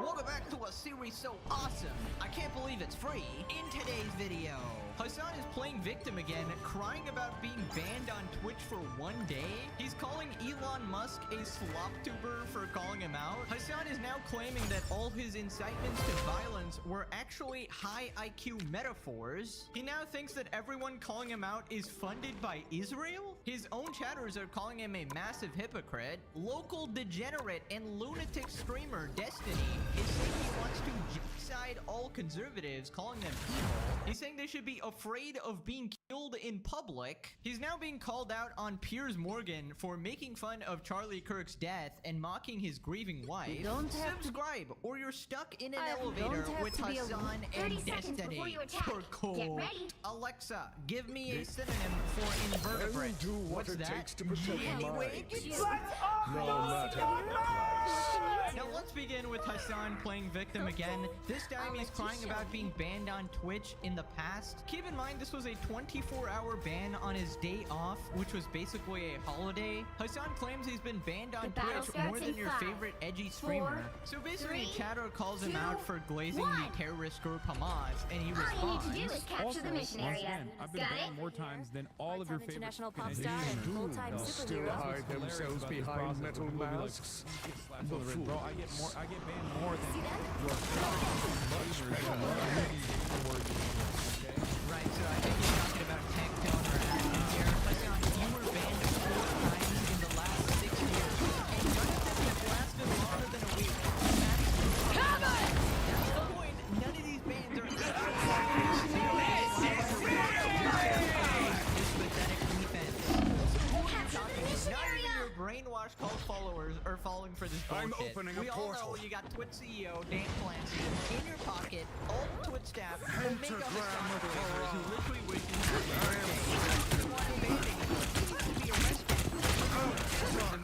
Welcome back to a series so awesome, I can't believe it's free. In today's video, Hassan is playing victim again, crying about being banned on Twitch for 1 day. He's calling Elon Musk a slop tuber for calling him out. Hassan is now claiming that all his incitements to violence were actually high IQ metaphors. He now thinks that everyone calling him out is funded by Israel. His own chatters are calling him a massive hypocrite. Local degenerate and lunatic streamer Destiny is saying he wants to genocide all conservatives, calling them evil. He's saying they should be afraid of being killed in public. He's now being called out on Piers Morgan for making fun of Charlie Kirk's death and mocking his grieving wife. Subscribe or you're stuck in an elevator with Hassan and Destiny. For cool. Alexa, give me a synonym for invertebrate. What's that? Anyway, now let's begin with Hassan playing victim again. This time he's crying about being banned on Twitch in the past. Keep in mind this was a 24-hour ban on his day off, which was basically a holiday. Hassan claims he's been banned on Twitch more than your favorite edgy streamer. So basically chatter calls him out for glazing the terrorist group Hamas, and he responds. All you need to do is capture the mission area. I've been banned more times than all of your favorite international pop star and full-time Still superhero. hide themselves behind metal masks. Bro, I get banned more than your Right, so I think he's talking about tech tone or admin here. Hassan, you were banned 4 times in the last 6 years, and none of them have lasted longer than a week. Come on! That's the point. None of these bans are this pathetic defense. Not even your brainwashed cult followers are falling for this bullshit. I'm opening a we all portal. know you got Twitch CEO Dan Clancy in your pocket, all the Twitch staff, Omega Hassan followers who literally wish to have a birthday. The one banning him needs to be arrested. Hassan,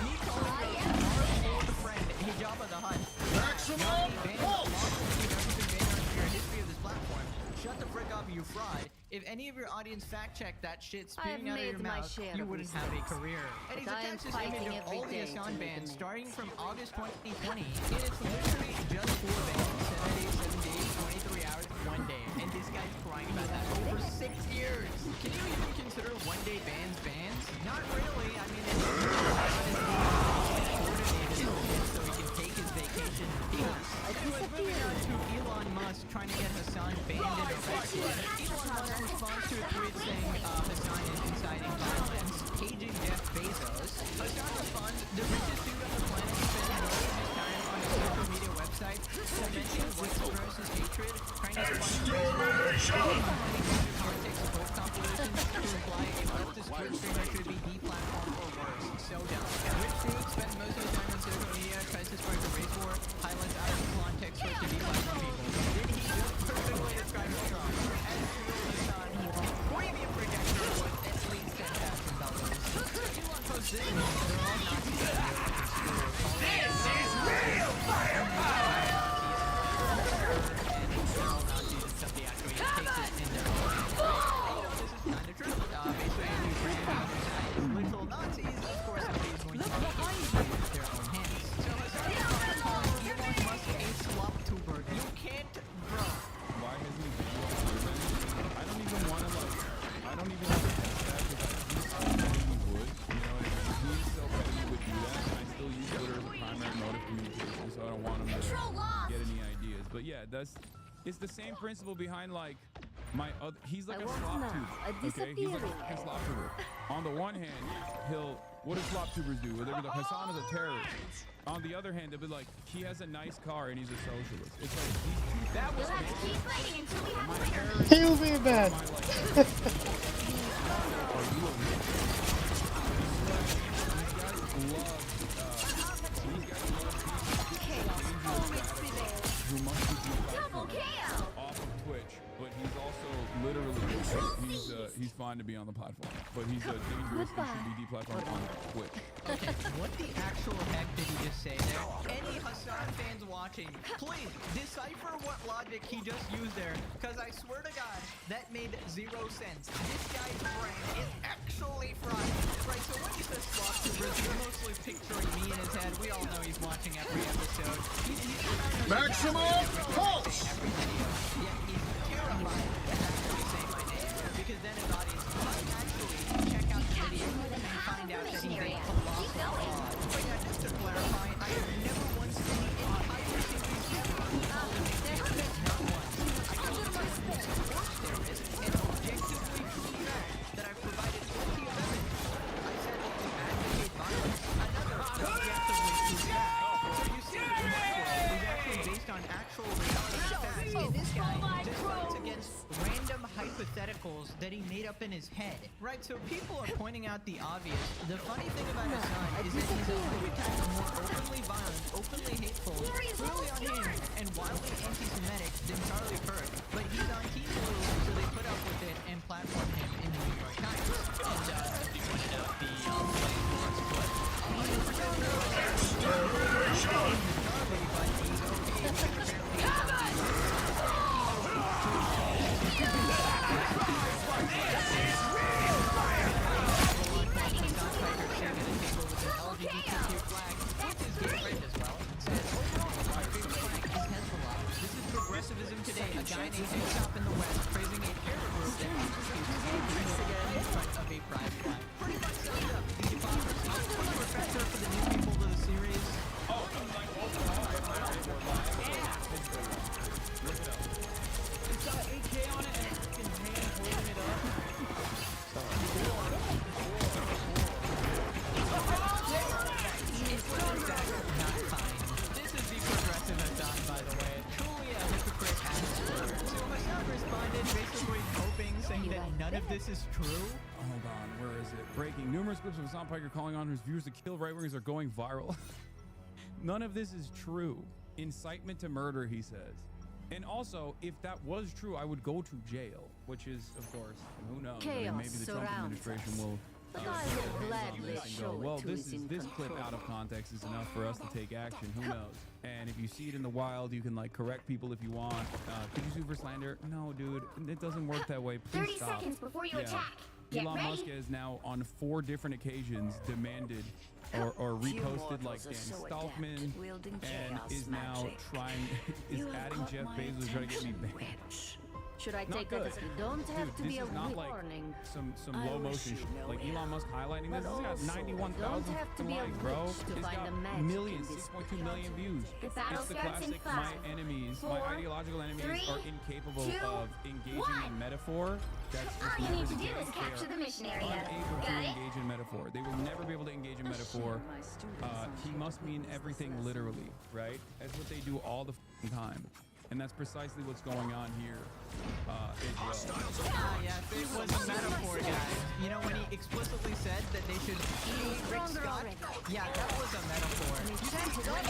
me calling you our old friend, Hijab of the Hutt. History of this platform. Shut the frick up, you fraud. If any of your audience fact-checked that shit spewing out of your mouth, you wouldn't have a career. And he's attached this image of all the Hassan bans starting from August 2020. And it's literally just 4 bans, 7 days, 23 hours, 1 day. And this guy's crying about that over 6 years. Can you even consider 1 day bans bans? Not really. I mean, it's coordinated so he can take his vacation peace. Anyways, moving on to Elon Musk trying to get Hassan banned and arrested. Elon Musk responds to a tweet saying Hassan is inciting violence, paging Jeff Bezos. Hassan responds, the richest dude on the planet spends most of his time on a social media website cementing racial versus hatred, trying to find politics of both compilations to imply a leftist Twitch streamer should be deplatformed or worse. So dumb. Rich dude spends most of his time on social media, tries to spark a race war, highlights out of context for it to deplatform people. Did he just perfectly describe it wrong? As Hassan, premium projector was at least $10,000. Elon posts this, they're all Nazis. This is real fire power! And they're all Nazis and stuff they actually take this in their own hands. This is kind of true. Basically, if you bring the other side as literal Nazis, of course somebody is going to take it in their own hands. So Hassan is calling Elon Musk a slop tuber. You can't, bro. Why has he been? I don't even want to I don't even want to test that because he's so petty he would. You know what I mean? He's so petty he would do that. And I still use Twitter as a primary mode of communication, so I don't want him to get any ideas. But yeah, it's the same principle behind like my other. He's like a slop tuber. Okay, he's like a slop tuber. On the one hand, what do slop tubers do? They'll be like Hassan is a terrorist. On the other hand, they'll be like he has a nice car and he's a socialist. It's like that was Keep fighting until we have clear. He'll be back. Double KO. Off of Twitch, but he's also literally he's fine to be on the platform, but he's dangerous and should be deplatformed on Twitch. Okay, what the actual heck did he just say there? Any Hassan fans watching, please decipher what logic he just used there, because I swear to God, that made 0 sense. This guy's brain is actually fried. Right, so when he says slop Sloptubers. He's mostly picturing me in his head. We all know he's watching every episode. Maximum pulse! Yeah, he's terrified of actually saying my name because then his audience might actually check out the video and find out that he's a colossal fraud. But yeah, just to clarify, I have never once in the entire series ever called him a terrorist. Not once. I told him I supports terrorists and objectively proved that I've provided plenty of evidence. I said that you advocate violence. Another objectively proved that. So you see, my world is actually based on actual reality facts. And this guy just fights against random hypotheticals that he made up in his head. Right, so people are pointing out the obvious. The funny thing about his son is that he's 100 times more openly violent, openly hateful, clearly unhinged, and wildly anti-Semitic than Charlie Kirk. But he's on Team Blue, so they put up with it and platformed him in the New York Times. And he pointed out the flame wars, but 100% Charlie, but he's okay. Progressivism today, a guy named Aesop in the West praising a terror group that in front of a pride flag. Pretty much sums up the hypocrisy. Quick refresher for the new people to the series. It's got AK on it and a freaking hand holding it up. Not fine. This is the progressive Hassan, by the way. Truly a hypocrite asshole. So Hassan responded basically hoping, saying that none of this is true. Hold on, where is it? Breaking. Numerous clips of Hassan Piker calling on his viewers to kill right-wingers are going viral. None of this is true. Incitement to murder, he says. And also, if that was true, I would go to jail, which is, of course, who knows? I mean, maybe the Trump administration will The guy will gladly show well, it to this his in clip control. out of context is enough for us to take action. Who knows? And if you see it in the wild, you can like correct people if you want. Could you sue for slander? No, dude, it doesn't work that way. Please 30 stop. seconds before you Yeah. attack. Get Elon ready. Musk has now on 4 different occasions demanded or reposted like Dan Stolfman and is now trying is adding Jeff Bezos trying to get me banned. Should I Not take good. that as you don't have Dude, to this be a is not like warning? some I low wish motion you shit. know Like him. Elon Musk highlighting this. But This has got also, 91,000 don't have to be a likes, bro. witch to It's find got the magic millions, in this 6.2 million views. The It's battle the starts in classic. 5, My enemies, my 4, ideological enemies 3, are incapable 2, of engaging 1. in metaphor. That's just All you never need to the do case. is capture They the mission are area. unable to Got it? engage in metaphor. They will never be able to engage in metaphor. He must mean everything literally, right? That's what they do all the time. And that's precisely what's going on here as well. Yeah, it was a metaphor, guys. You know, when he explicitly said that they should eat Rick Scott, yeah, that was a metaphor. When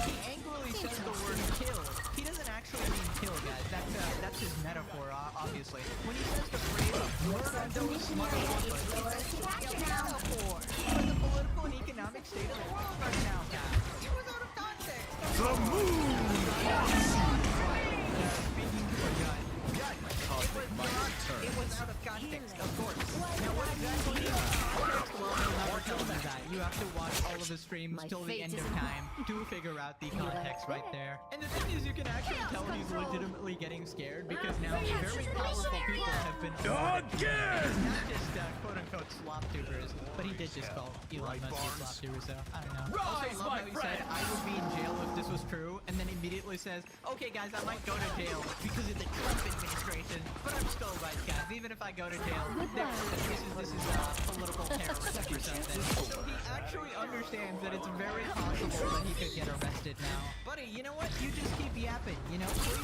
he angrily says the word kill, he doesn't actually mean kill, guys. That's his metaphor, obviously. When he says the phrase, murder those motherfuckers, it's a metaphor for the political and economic state of the world right now, guys. It was out of context. The moon! Speaking to a gun. It was out of context, of course. Now, what exactly is context? Well, he'll never tell me that. You have to watch all of his streams till the end of time to figure out the context right there. And the thing is, you can actually tell he's legitimately getting scared because now very powerful people have been Again! not just quote-unquote slop tubers, but he did just call Elon Musk a slop tuber, so I don't know. Also, I love how he said, I would be in jail if this was true, and then immediately says, okay guys, I might go to jail because of the Trump administration, but I'm still right, guys. Even if I go to jail, this is political terrorism or something. So he actually understands that it's very possible that he could get arrested now. Buddy, you know what? You just keep yapping, you know? Please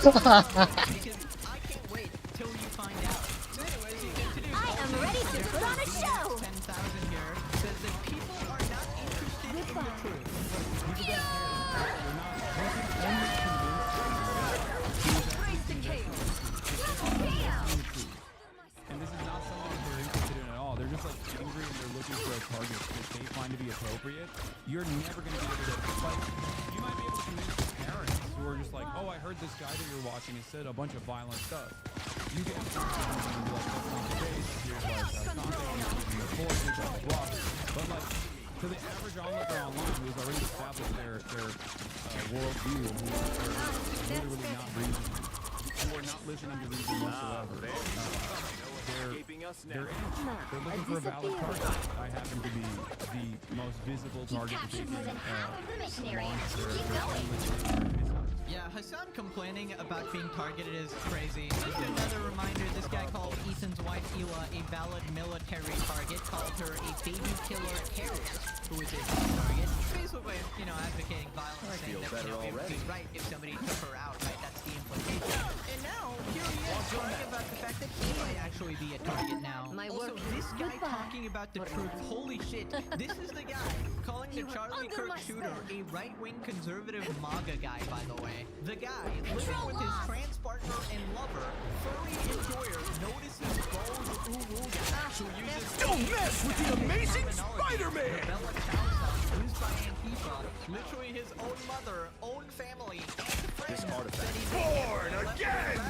yap around because I can't wait till you find out. So anyways, he continues. I am ready to put on a show. 10,000 here says that people are not interested in the truth. And this is not something that they're interested in at all. They're just like angry and they're looking for a target that they find to be appropriate. You're never going to be able to, like, you might be able to convince parents who are just like, oh, I heard this guy that you're watching has said a bunch of violent stuff. You get to and be like, that's not the case. Here's why it's out of context. Here's the report. Here's blah, blah, blah. to the average onlooker online who has already established their worldview and who are literally not reasoning, who are not listening to reason whatsoever. They're looking for a valid target. I happen to be the most visible target that they Captured more than half of the mission area. Keep going. Yeah, Hassan complaining about being targeted is crazy. Just another reminder, this guy called Ethan's wife Ela a valid military target, called her a baby killer terrorist, who is a target. Basically, you know, advocating violence, saying that, you know, it would be right if somebody took her out, right? That's the implication. And now, here he is talking about the fact that he might actually be a target now. My Also, work. this guy Goodbye. talking about the truth, holy shit. This is the guy calling the You are Charlie under Kirk my shooter spell. a right-wing conservative MAGA guy, by the way. The guy, living Control with his lost. trans partner and lover, furry employer, notices Bo's Uru guy, who uses Don't mess with the amazing Spider-Man! Bella Chowsong, used by Antifa, literally his own mother, own family, and friends. Born again!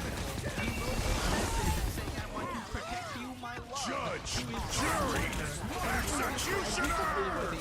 He wrote a message saying, I want to protect you, my love. Judge, To his jury, executioner!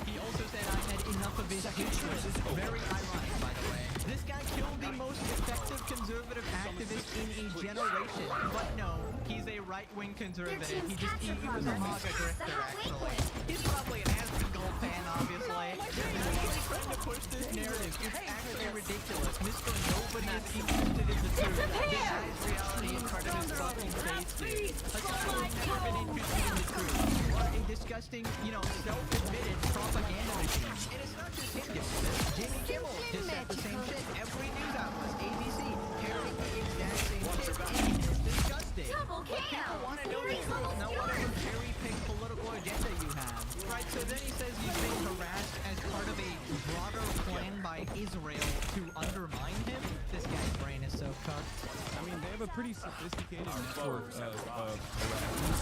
He also said I had enough of his hatred. Very ironic, by the way. This guy killed the most effective conservative activist in a generation. But no, he's a right-wing conservative. He was a MAGA grifter, actually. He's probably an ass-gold fan, obviously. He's trying to push this narrative. It's actually ridiculous. Mr. Nobody is interested in the truth. This guy's reality is part of his fucking face, dude. Hassan has never been interested in the truth. Or a disgusting, you know, self-admitted propaganda machine. And it's not just him doing this. Jimmy Kimmel just said the same shit. Every news outlet, ABC, parroting the exact same shit. And it's disgusting. Double But people kill. want to know the truth, not whatever cherry-picked political agenda you have. Right, so then he says he's being harassed as part of a broader plan by Israel to undermine him. This guy's brain is so cooked. I mean, they have a pretty sophisticated network of harassment.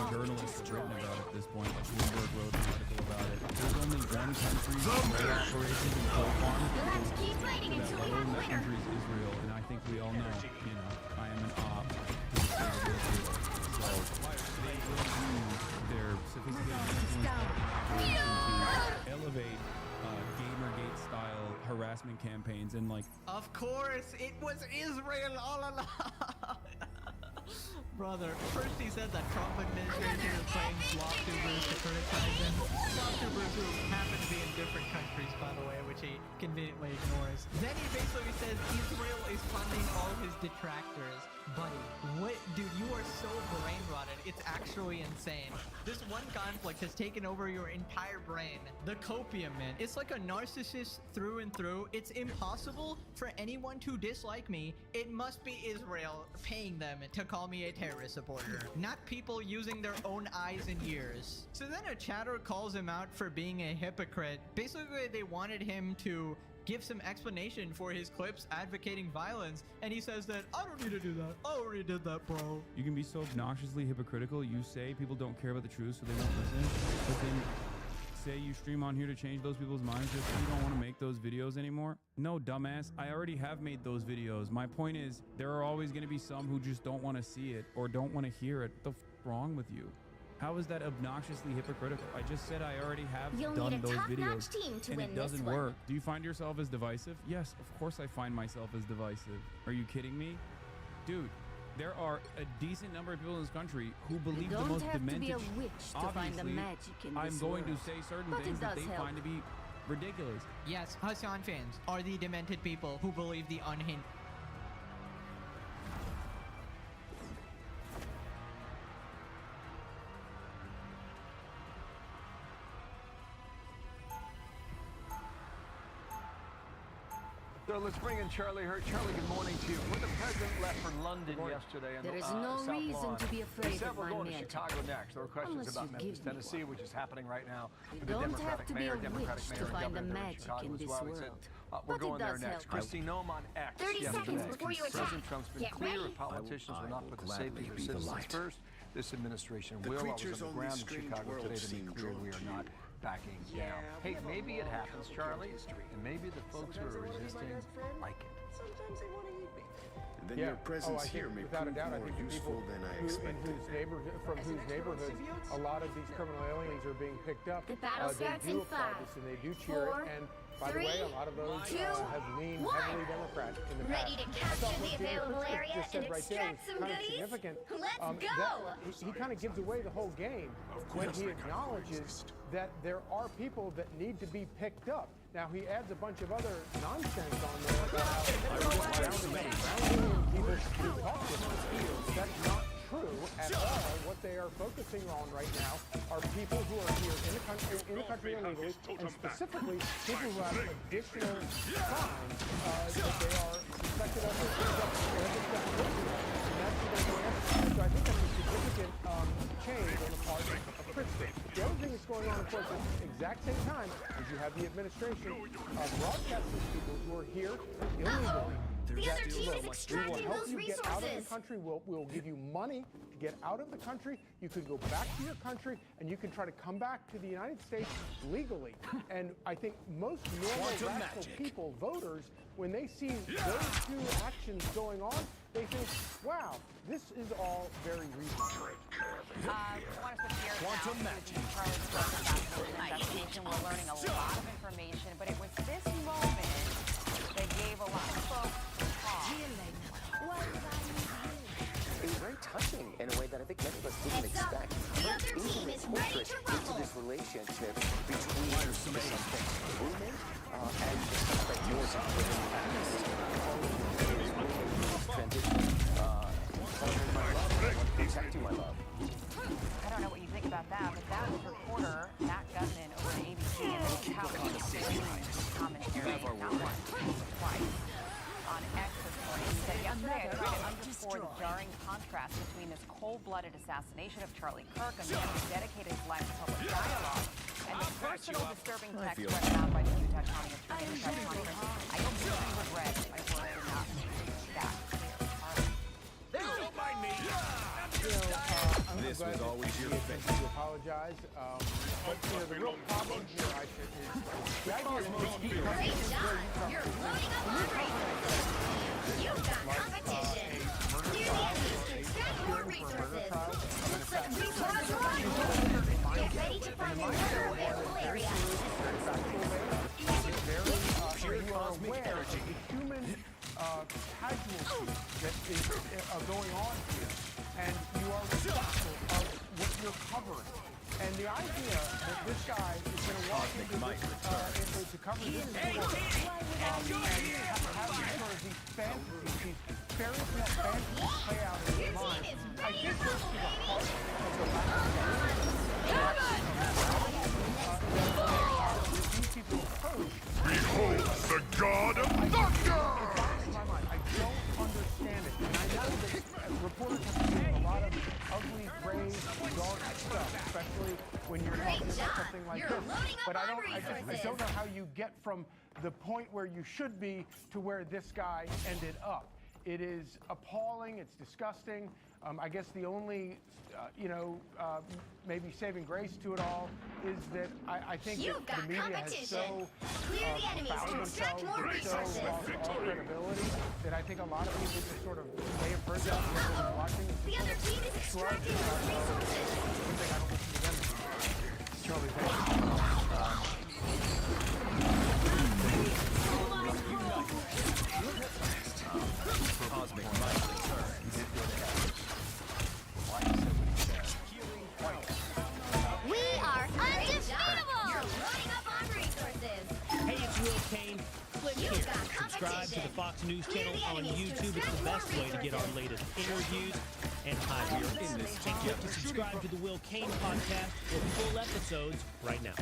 Journalists have written about it at this point. Like Bloomberg wrote an article about it. There's only one country with operations in full farm. Let's keep fighting That until we have a that winner. country is Israel, and I think we all know, you know, I am an op to the state of Israel. So they will use their sophisticated influence to elevate Gamergate-style harassment campaigns and like. Of course, it was Israel all along. Brother, first he said that Trump administration is playing swap tubers to criticize him. Swap tubers who happen to be in different countries, by the way, which he conveniently ignores. Then he basically says Israel is funding all his detractors. Buddy, what? Dude, you are so brain rotted. It's actually insane. This one conflict has taken over your entire brain. The copium, man. It's like a narcissist through and through. It's impossible for anyone to dislike me. It must be Israel paying them to call me a terrorist supporter, not people using their own eyes and ears. So then a chatter calls him out for being a hypocrite. Basically, they wanted him to give some explanation for his clips advocating violence, and he says that I don't need to do that. I already did that, bro. You can be so obnoxiously hypocritical. You say people don't care about the truth, so they won't listen. But then say you stream on here to change those people's minds just so you don't want to make those videos anymore. No, dumbass. I already have made those videos. My point is, there are always going to be some who just don't want to see it or don't want to hear it. What the f wrong with you? How is that obnoxiously hypocritical? I just said I already have You'll done need a those top-notch videos, team to and win it this doesn't one. work. Do you find yourself as divisive? Yes, of course I find myself as divisive. Are you kidding me? Dude, there are a decent number of people in this country who believe the don't most have to demented. be a witch to find the Obviously, magic in I'm this going world. to say certain But it things that does they help. find to be ridiculous. Yes, Hassan fans are the demented people who believe the unhinged. So let's bring in Charlie Hurt. Charlie, good morning to you. When the president left for London yesterday, and There is no South reason Lawn, to be he afraid said of we're my going to magic. Chicago next. There were questions Unless about you Memphis, give me Tennessee, one. which is happening right now. You with the don't Democratic have to be mayor, a Democratic witch mayor, to and find the governor there magic Chicago in as this well. He said, world. we're But it going there does next. help. Christy Nome on X 30 yesterday. seconds before you attack. President Trump's been Get clear. ready. Politicians will not put the safety of be the citizens light. first. This administration The will. I was creatures on the on ground this in strange Chicago world today to seem make clear drawn we to are you. not backing down. Hey, maybe it happens, Charlie, and maybe the folks who are resisting like it. Sometimes they want to eat me. And then Yeah. your presence I think, here may without a prove doubt, I more think the useful people than I in expected. whose neighborhoods a lot of these criminal aliens are being picked up. The battle They starts do in applaud 5, this and they do cheer 4, it. And by the way, a lot of those 2, have leaned 1. heavily Democrat in the past. Ready to I capture thought the what Jimmy available Pritzker area just said and right there was extract some kind of goodies? significant. Let's go! He kind of gives away the whole game when he acknowledges that there are people that need to be picked up. Now he adds a bunch of other nonsense on there about how people who talk to him. That's not true at all. What they are focusing on right now are people who are here in the country illegally, and specifically people who have additional crimes that they are suspected of. So I think that's a significant change on the part of Pritzker. The other thing that's going on, of course, at the exact same time is you have the administration broadcasting people who are here illegally. The other team is We will extracting help those you get out of the resources. country. We'll give you money to get out of the country. You could go back to your country, and you can try to come back to the United States legally. And I think most normal, rational people, voters, when they see those two actions going on, they think, wow, this is all very reasonable. I want to switch gears now to the Charlie Kirk investigation. We're learning a lot of information, but it was this moment that gave a lot of folks pause. It was very touching in a way that I think many of us didn't Heads up. expect. The Very other team intimate is ready to portrait into rumble. this relationship between the suspect's roommate and the suspect yourself within the past. Transition, honoring my love, protecting my love. I don't know what you think about that, but that was reporter Matt Gutman over at ABC, and this is how he commentary, not once, twice, on X this morning. He said, yesterday I tried to underscore the jarring contrast between this cold-blooded assassination of Charlie Kirk, a man who dedicated his life to public dialogue, and the personal disturbing text read out by the Utah County Attorney in the press conference. I completely regret my words did not make that clear. Don't mind me. This was always your thing. To apologize, but the real problem here, I think, is the idea is most people Great job! You're loading up on resources. You've got competition. Clear the enemies to extract more resources. Looks like resources are running low. Get ready to find another available area. Pure cosmic energy. The human casualty that is going on here, and you are responsible of what you're covering. And the idea that this guy is going to walk into this, to cover this story and have sort of these fantasies, these fairy tale fantasies play out in his mind, I think goes to the heart of the lack of these people approach. Behold the god of thunder! I don't understand it. And I know that reporters have to do a lot of ugly, gray, dark stuff, especially when you're talking about something like this. But I don't know how you get from the point where you should be to where this guy ended up. It is appalling. It's disgusting. I guess the only, maybe saving grace to it all is that I think that the media has so found themselves and so lost all credibility that I think a lot of people just sort of may have heard that when they were watching. The other team is extracting those resources. One thing I don't listen to them is Charlie Bay. Cosmic might returns. We are undefeatable! You're loading up on resources. Hey, it's Will Kane. Click You've here. got Subscribe to competition. the Fox News Clear channel the on enemies to YouTube. It's extract the best more way to get our resources. latest interviews and highlights. And click to subscribe to the Will Kane podcast for full episodes right now.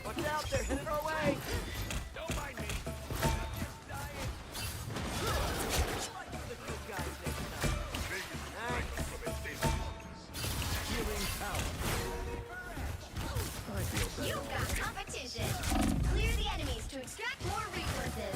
Watch out, they're headed our way. Don't mind me. You've got competition. Clear the enemies to extract more resources.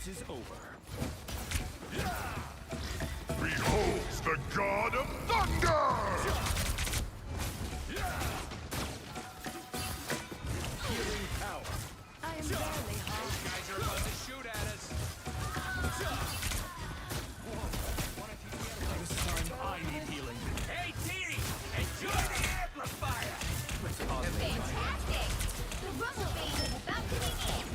This is over. Beholds the God of Thunder! Healing power. I am barely hot. Guys are about to shoot at us. This time I need healing. Hey, T! Enjoy the amplifier! Let's pause it. Fantastic! The rumble phase is about to begin.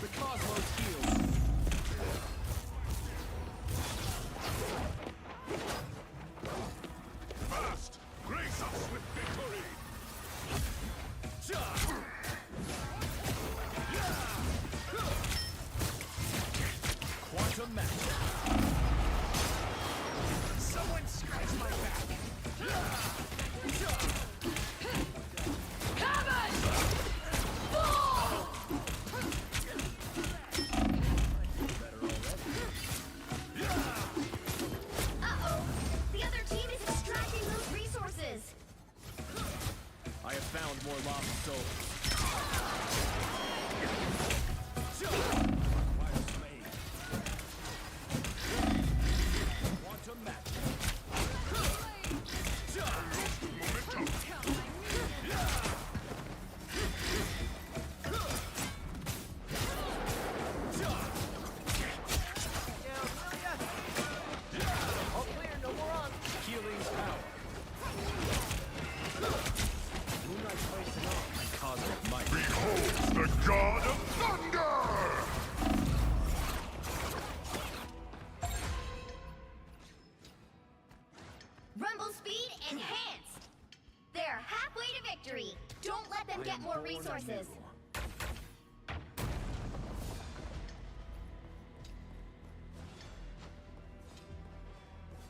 The cosmos heals. Fast! Grace us with victory! Quantum match. Someone scratch my back. Uh-oh! The other team is extracting those resources. I have found more lost souls. Fire slave. Quantum match. All clear, no more on. Healing power. Moonlight placing on. Cosmic might. Beholds the God of Thunder! Rumble speed enhanced. They're halfway to victory. Don't let them get more resources.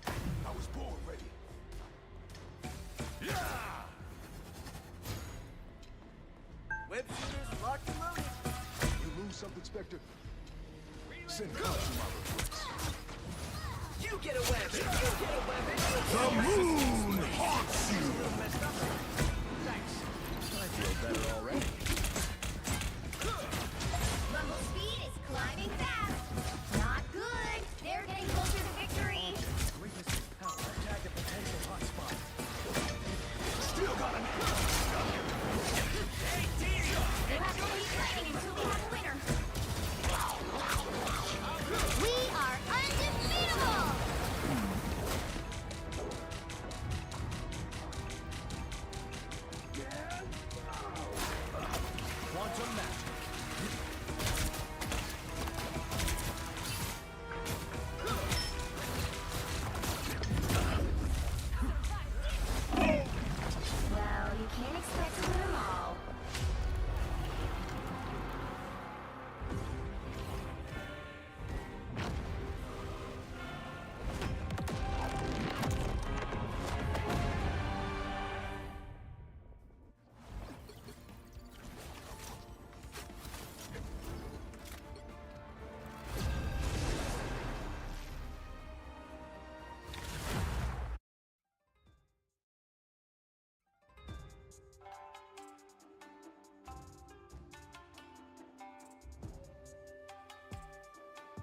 I was born ready. Web shooters locked and loaded. You lose something, Spectre? Send caution, my reports. You get a weapon. You get a weapon. The moon haunts you! I feel better already. Rumble speed is climbing fast. Not good. They're getting closer to victory. Weakness is power. Attack a potential hotspot. Still got an Hey, T! We'll have to keep fighting until we have a winner. We are undefeatable! Quantum match. Well, you can't expect to win them all.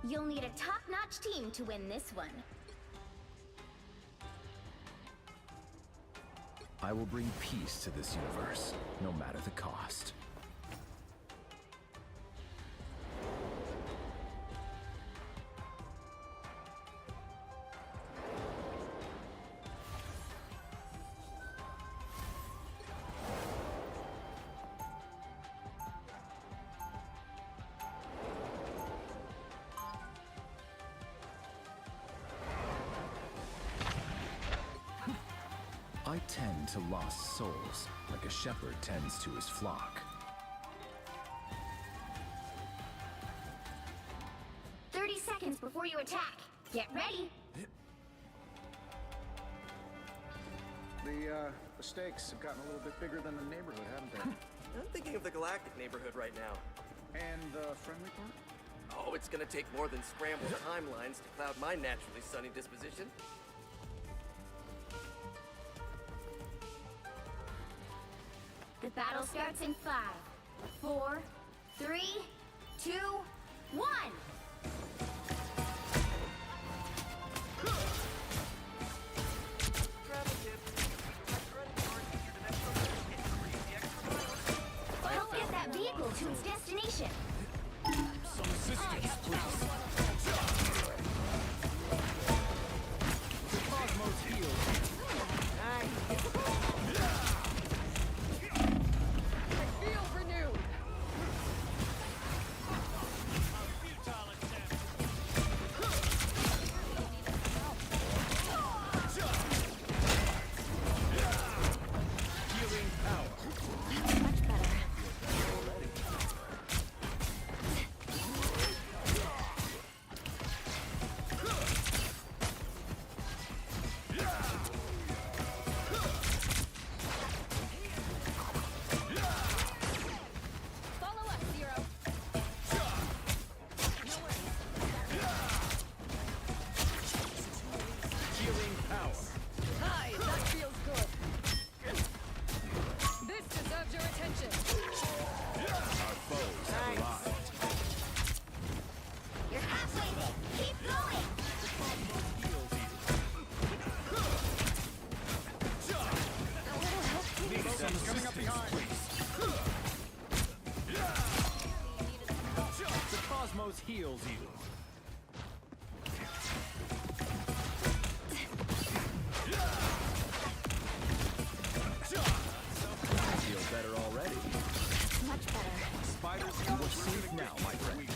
You'll need a top-notch team to win this one. I will bring peace to this universe, no matter the cost. I tend to lost souls, like a shepherd tends to his flock. 30 seconds before you attack. Get ready. The stakes have gotten a little bit bigger than the neighborhood, haven't they? I'm thinking of the galactic neighborhood right now. And the friendly part? Oh, it's gonna take more than scrambled timelines to cloud my naturally sunny disposition. The battle starts in 5, 4, 3, 2, 1. Help get that vehicle to its destination. Some assistance, please. The Cosmos heals. Feel renewed. Healing power. Much better. Follow us, Zero. Healing power. Hi, that feels good. This deserves your attention. Our foes have arrived. You're halfway there. Keep going. Heals you. A little help, Need some assistance, please. The Cosmos heals you. I feel better already. Much better. Spiders, you are safe now, my friend.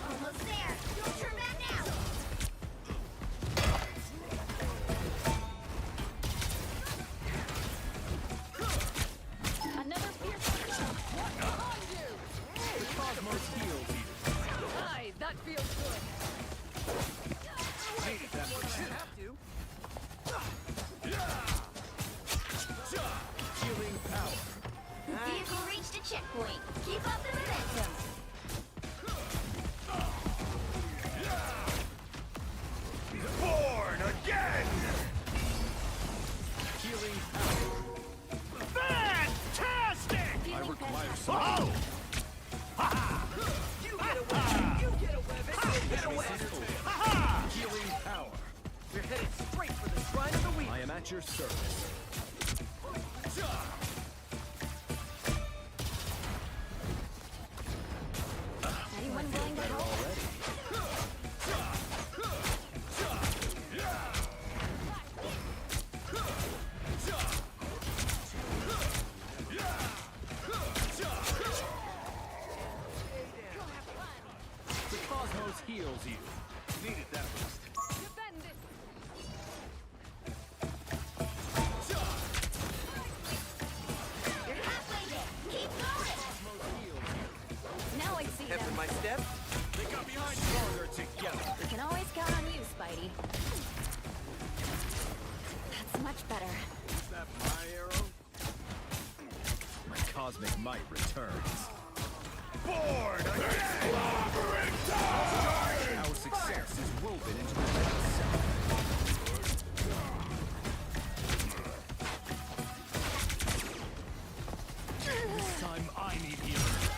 Almost there. Don't turn back now. Another fierce one behind you. The Cosmos heals you. Hi, that feels good. Needed that percent. Healing power. Vehicle reached a checkpoint. Keep up the momentum. Born again! Healing power. Fantastic! I require some. Oh! You get away! You get away! You get away! Healing power. We're headed straight for the shrine of the week. I am at your service. Anyone willing to help? Already. The Cosmos heals you. Needed that boost. Defend it. You're halfway there. Keep going. Now I see Pep in them. my step. They got behind stronger together. We can always count on you, Spidey. That's much better. Is that my arrow? My cosmic might returns. Born again! Our success is woven into the red itself. This time I need healing.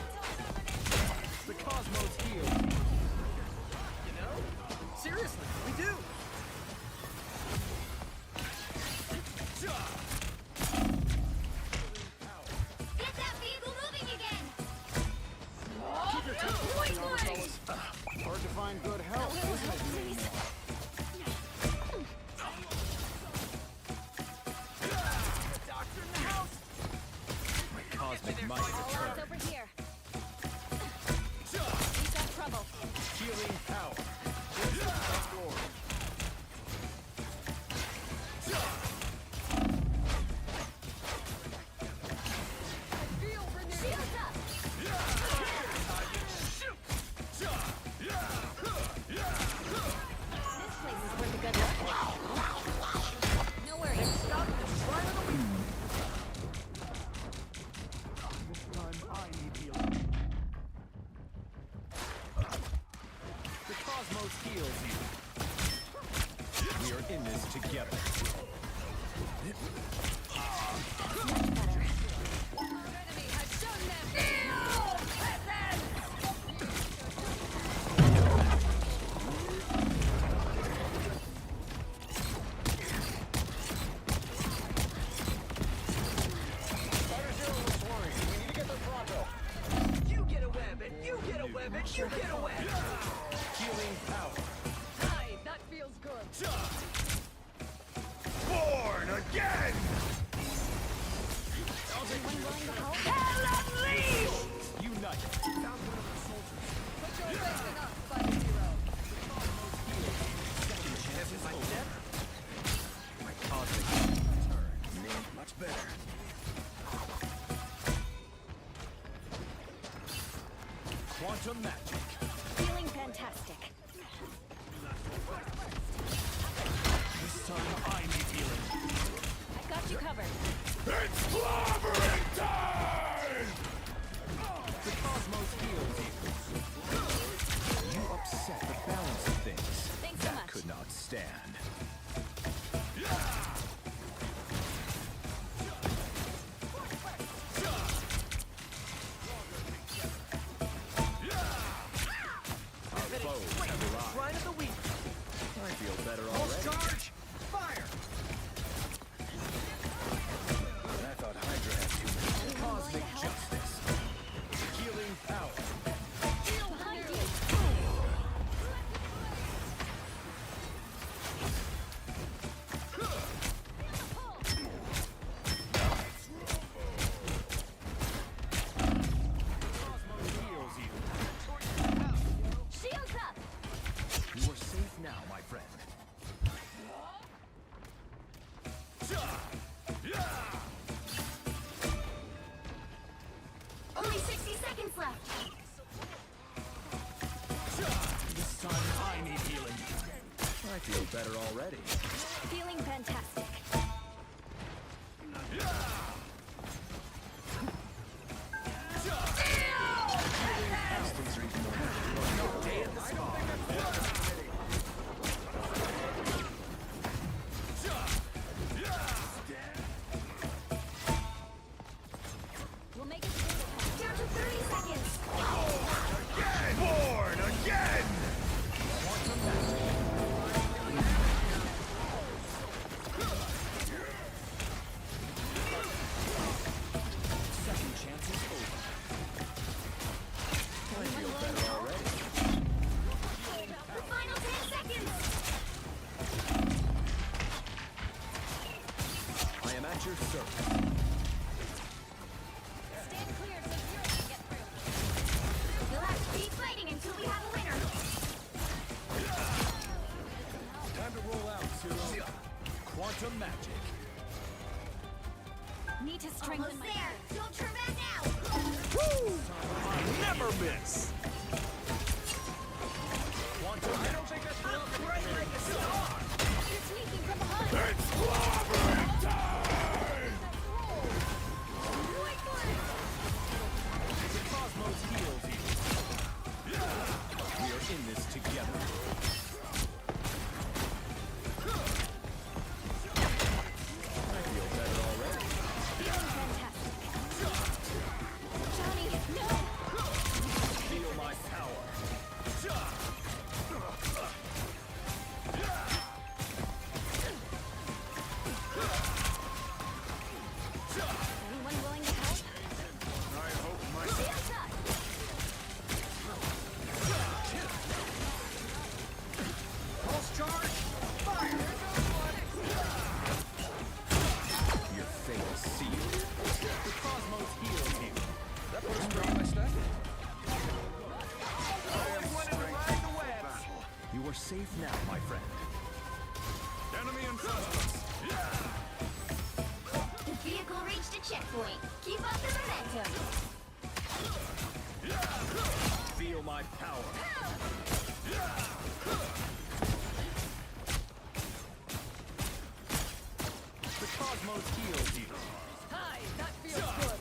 The Cosmos heals. You know? Seriously, we do. Get that vehicle moving again. Hard to find good help, isn't it? Doctor in the house. My cosmic might All eyes returns. over here. We've got trouble. Healing power. Feel renewed. Shields up. This place is worth a good look. No worries. Stop the shrine of the week. This time I need healing. The pressure. Get away! Healing power. Hi, that feels good. Born again! Anyone willing to help? Hell unleashed! Unite. Put your faith in us, Fighter Zero. My cosmic turn. Much better. Quantum magic. Feeling fantastic. This time I need healing. I got you covered. It's clobbering time! The cosmos heals you. You upset the balance of things. Thanks so That much. could not stand. Our foes have arrived. Shrine of the week. I feel better Pulse already. charge! Fire! I thought Hydra had too many. Cosmic justice. Healing power. Behind you. Cosmos heals you. Shields up. You are safe now, my friend. Only 60 seconds left. This time I need healing. I feel better already. Feeling fantastic. We'll make it down to 30 seconds. Born again! Second chance is over. I feel better already. The final 10 seconds. I am at your service. Stand clear so Zero can get through. You'll have to keep fighting until we have a winner. Time to roll out, Zero. Quantum magic. Need to strengthen my there. Don't turn back now. Never miss. Quantum magic. I don't think that's real bright like a star! You're sneaking from behind. It's clobbering time! The cosmos heals you. We are in this together. I feel better already. Feeling fantastic. Johnny, no. Feel my power. Anyone willing to help? I hope my Shields up. Pulse charge! Fire! Your fate is sealed. The cosmos heals you. That puts me on my stack. Always wanted to ride the webs. You are safe now, my friend. enemy in front of us. The vehicle reached a checkpoint. Keep up the momentum. Feel my power. The cosmos heals you. Hi, that feels good.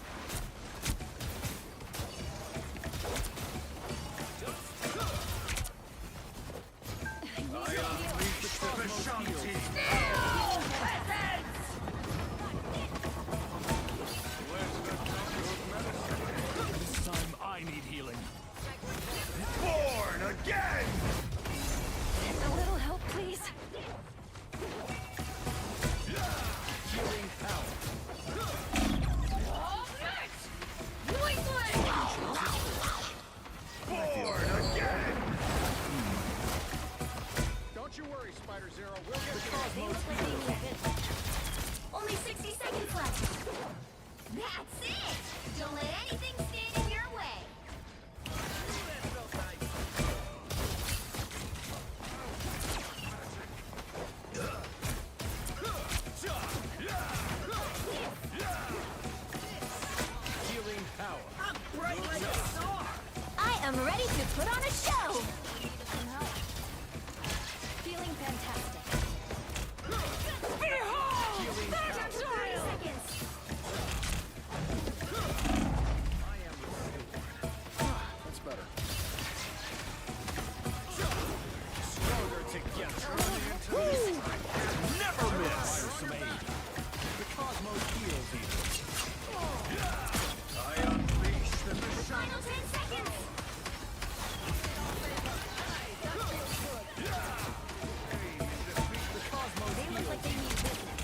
This time I need healing. Born again! A little help, please. Healing power. Born again! That's it! Don't let anything stand in your way. Healing power. I'm bright like a star! I am ready to put on a show! Feeling fantastic. Behold! 30 seconds! That's better. Stronger together. Never miss. Some aid. The cosmos heals evil. I unleash the machine. Final 10 seconds! They look like they need business.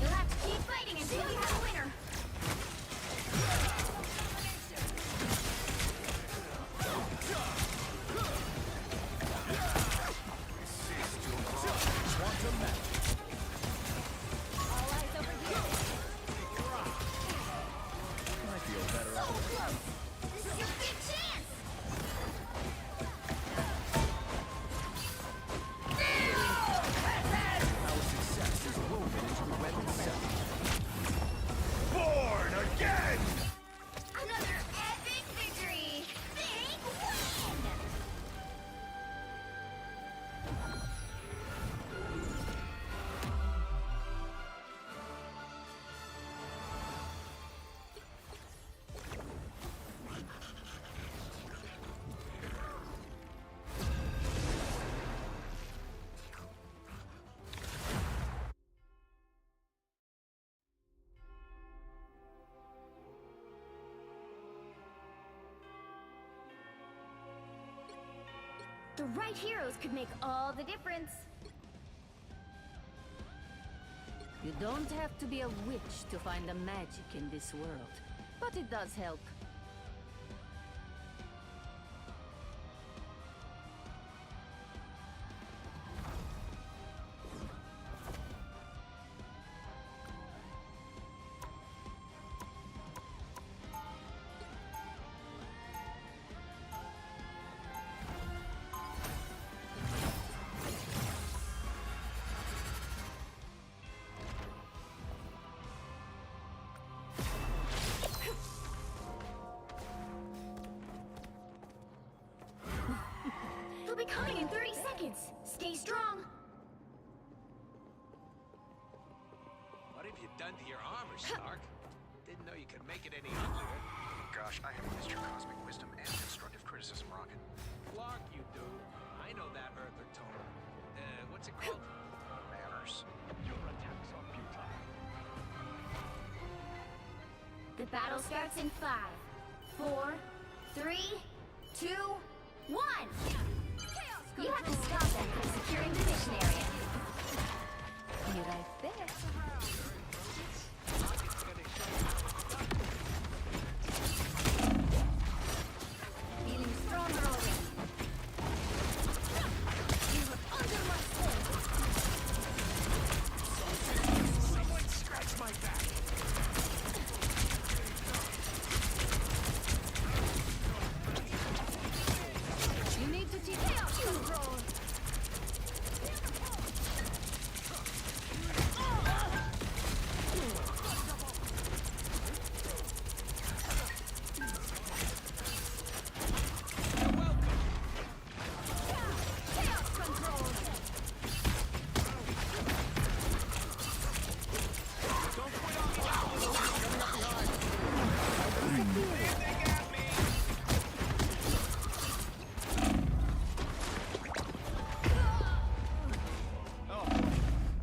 You'll have to keep fighting until you have a winner. Quantum magic. All eyes over here. I feel better. So close! This is your big chance! Our success is woven into the web itself. Born again! Another epic victory! Big win! The right heroes could make all the difference. You don't have to be a witch to find the magic in this world, but it does help. They'll be coming in 30 seconds. Stay strong. What have you done to your armor, Stark? Didn't know you could make it any uglier. Gosh, I have missed your cosmic wisdom and constructive criticism, Rocket. Clark, you do. I know that Earther tone. What's it called? Manners. Your attacks are futile. The battle starts in 5, 4, 3, 2, 1. You have to stop them from securing the mission area. Be right there. Feeling stronger already. You were under my spell. Someone scratch my back. You need to teach Chaos control. Chaos control.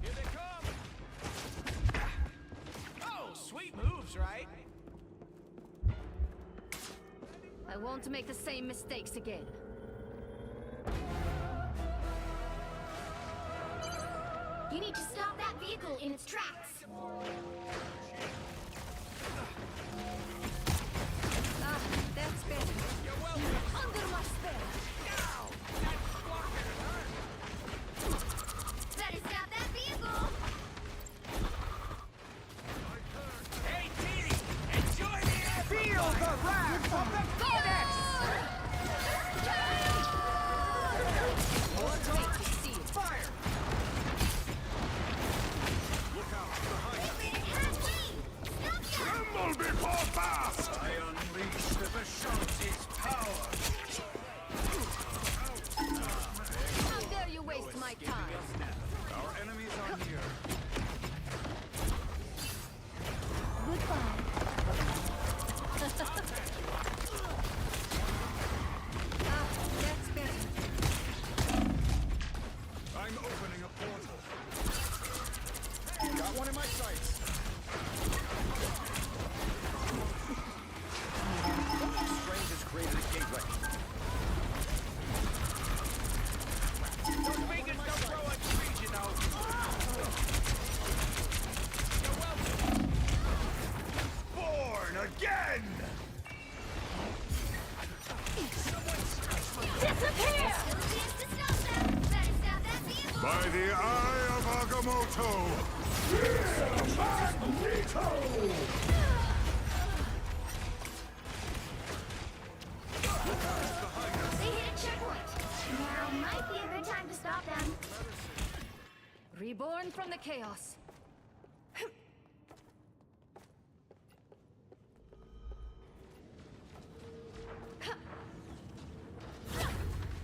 Here they come. Oh, sweet moves, right? I won't make the same mistakes again. You need to stop that vehicle in its tracks. Ah, that's better. You're welcome. Under my spell. Ow! That squawking hurt. Better stop that vehicle. Got one in my sights. Something strange has created a gateway. Those vegans don't grow on trees, you know. You're welcome. Born again! Disappear! Still a chance to stop them. Better stop that vehicle. By the eye of Agamotto! They hit a checkpoint. Now might be a good time to stop them. Reborn from the chaos.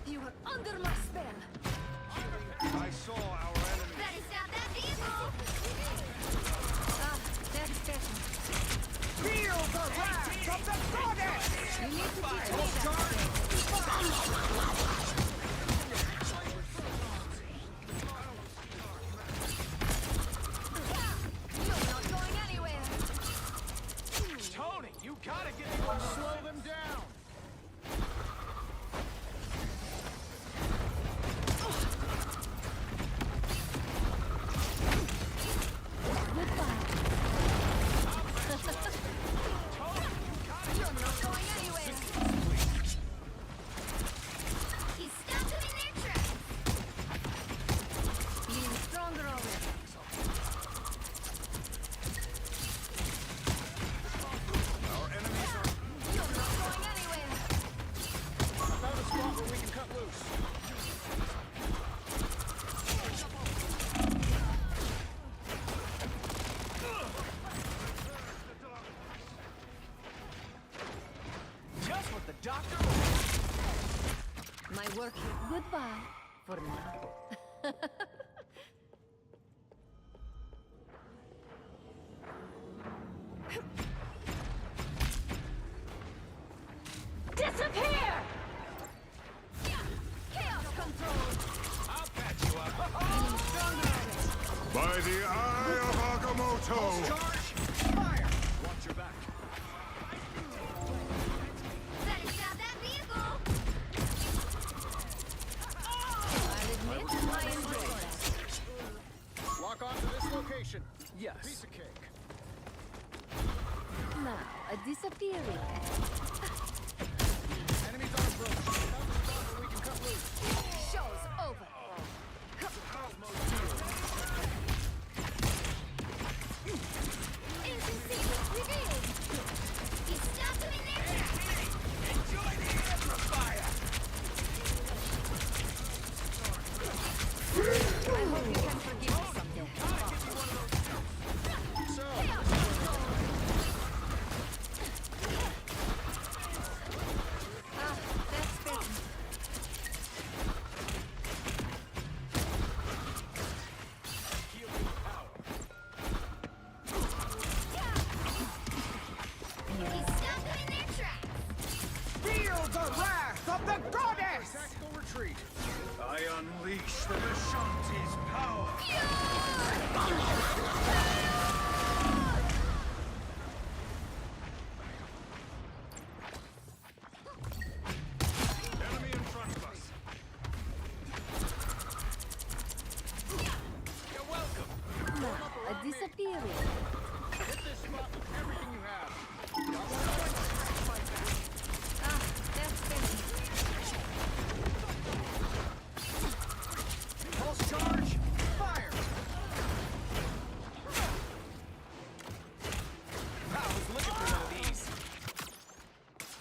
You are under my spell. I saw our enemy. Better stop that vehicle. Ah, that's better. Feel the wrath of the goddess! You need to teach me that. You're not going anywhere. Tony, you gotta get Slow them down! You're not going anywhere. He stopped them in their tracks. Being stronger already. Our enemies are... You're not going anywhere. Found a spot where we can cut loose. just what the doctor My work here. Goodbye for now. Disappear! Chaos control. I'll patch you up. Being stronger already. By the eye of Agamotto! Charge! Fire! Watch your back. Better stop that vehicle. I'll admit I enjoy that. Lock onto this location. Yes. Piece of cake. Now, a disappearing act. Enemies on approach. Found a spot where we can cut loose. Show's over. Ancient secret revealed. He stopped them in their tracks. Enjoy the amplifier! I hope you can forgive me someday. So, Ah, that's better. He stopped them in their tracks. Feel the wrath of the goddess! tactical retreat. I unleash the Vishanti's power. Enemy in front of us. You're welcome. Now, a disappearing. Hit this spot with everything you have. Ah, that's better. Pulse charge! Fire! I was looking for one of these.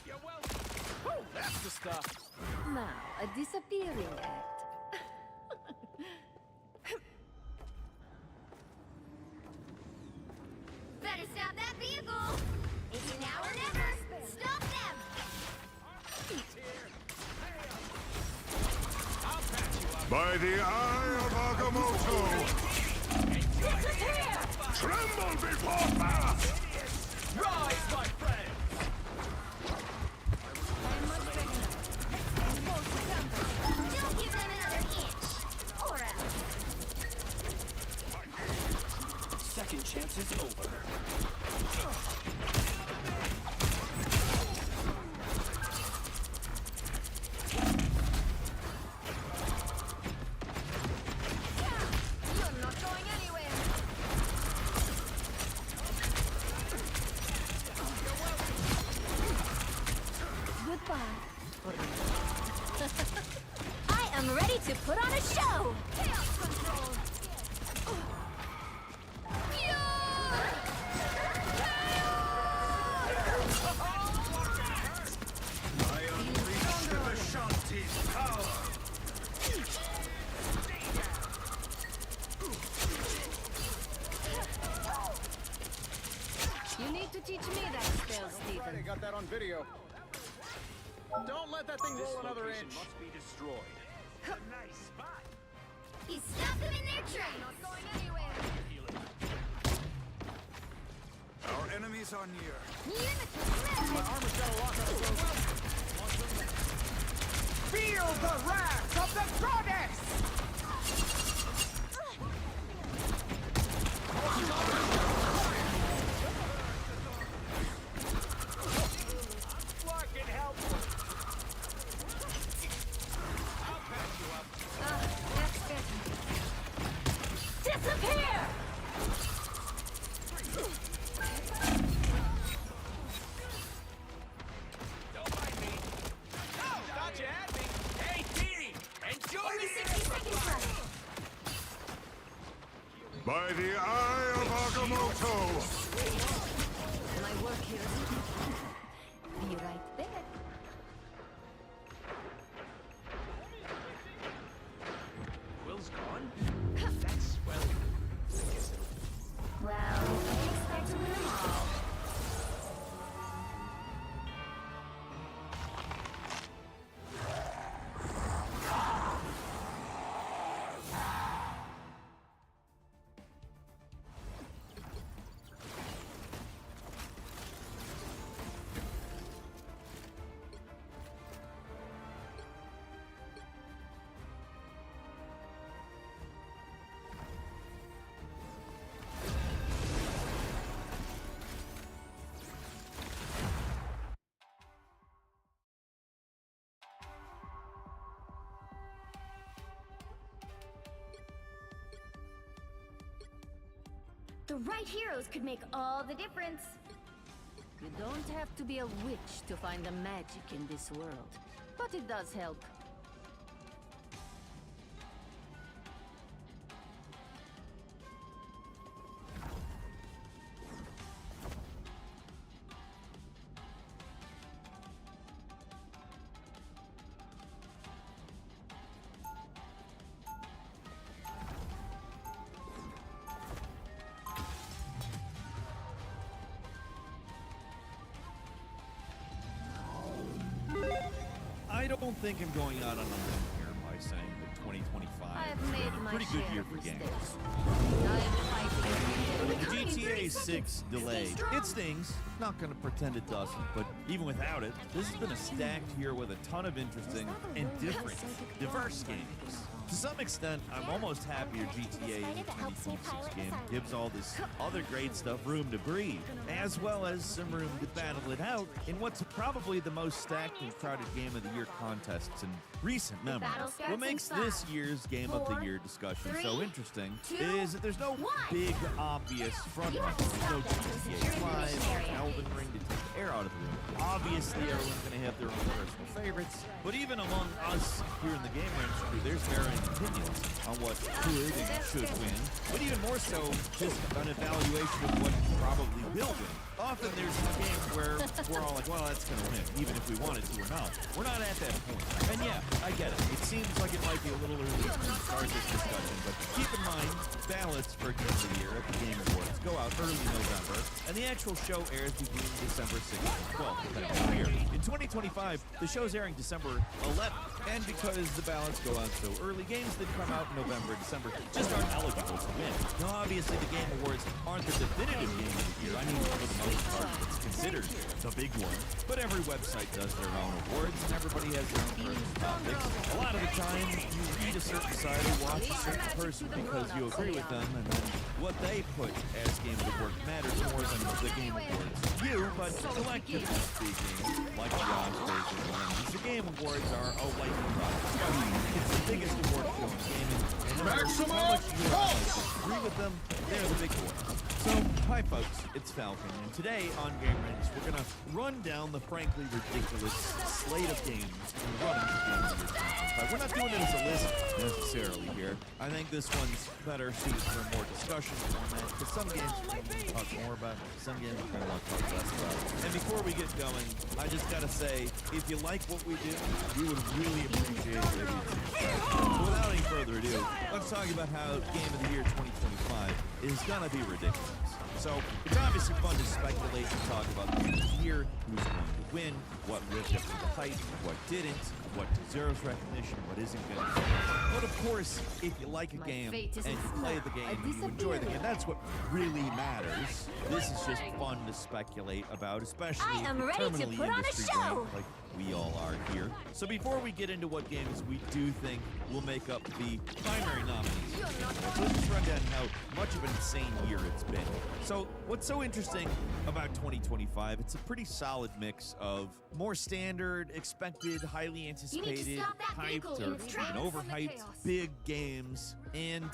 You're welcome. Whew, that's the stuff. Now, a disappearing act. Better stop that vehicle. It's now or never. Stop them. I'll patch you up. By the eye of Agamotto. Disappear! Tremble before Bath! Rise, my friend! I'm much better now. Expose the campus. Don't give them another inch. Or else. second chance is over. You're not going anywhere. Goodbye. I am ready to put on a show. Chaos control. I unleash the Vishanti's power. You need to teach me that spell, Stephen. Got that on video. Don't let that thing This roll another location inch. must be destroyed. Nice spot. He stopped them in their tracks. Not going anywhere. Our enemies are near. My armor's got a lock on it, bro. Feel the wrath of the goddess! Fucking helpful. I'll patch you up. That's good. Disappear! Don't mind me. Oh, thought you had me. Hey, Dee, enjoy Only the 60 seconds left. By the eye of Agamotto! My work here is be right back. Will's gone? That's swell. Well, I expect to win them all. The right heroes could make all the difference. You don't have to be a witch to find the magic in this world, but it does help. I don't think I'm going out on a limb here by saying that 2025 I've made my pretty good share year of for games. mistakes. I'm fighting The GTA 6 delay, it stings. Not gonna pretend it doesn't, but even without it, this has been a stacked year with a ton of interesting and different, diverse games. To some extent, I'm almost happier GTA in the 2026 game gives all this other great stuff room to breathe, as well as some room to battle it out in what's probably the most stacked and crowded Game of the Year contests in recent memory. What makes this year's Game of the Year discussion so interesting is that there's no big, obvious frontrunner. There's no GTA 5 or Elden Ring to take the air out of the room. Obviously, everyone's going to have their own personal favorites, but even among us here in the game industry, there's varying opinions on what could and should win, but even more so, just an evaluation of what probably will win. Often there's a game where we're all like, well, that's going to win, even if we wanted to or not. We're not at that point. And yeah, I get it. It seems like it might be a little early to start this discussion, but keep in mind, ballots for Game of the Year at the Game Awards go out early November, and the actual show airs between December 6th and 12th, depending on the year. In 2025, the show's airing December 11th, and because the ballots go out so early, games that come out in November and December just aren't eligible to win. Now, obviously, the Game Awards aren't the definitive Game of the Year. I mean, for the It's considered the big one, but every website does their own awards, and everybody has their own personal topics. A lot of the time, you read a certain site or watch a certain person because you agree with them, and then what they put as Game of the Work matters more than the Game Awards. But collectively speaking, like the Oscars or the Emmys, the Game Awards are a lightning rod. It's the biggest award show in gaming, and no matter how much you agree with them, they're the big ones. So, hi folks, it's Falcon, and today on Game Ranks, we're gonna run down the frankly ridiculous slate of games running for Game of the Year 2025. We're not doing it as a list necessarily here. I think this one's better suited for a more discussion format, because some games we're gonna talk more about, some games we're gonna talk less about. And before we get going, I just gotta say, if you like what we do, we would really appreciate it if you subscribe. So without any further ado, let's talk about how Game of the Year 2025 is gonna be ridiculous. So, it's obviously fun to speculate and talk about the Game of the Year, who's going to win, what lived up to the hype, what didn't, what deserves recognition, what isn't going to. But of course, if you like a game and you play the game and you enjoy the game, that's what really matters. This is just fun to speculate about, especially if you're terminally industry brain like we all are here. So before we get into what games we do think will make up the primary nominees, let's just run down how much of an insane year it's been. So what's so interesting about 2025, it's a pretty solid mix of more standard, expected, highly anticipated, hyped, or even overhyped, big games, and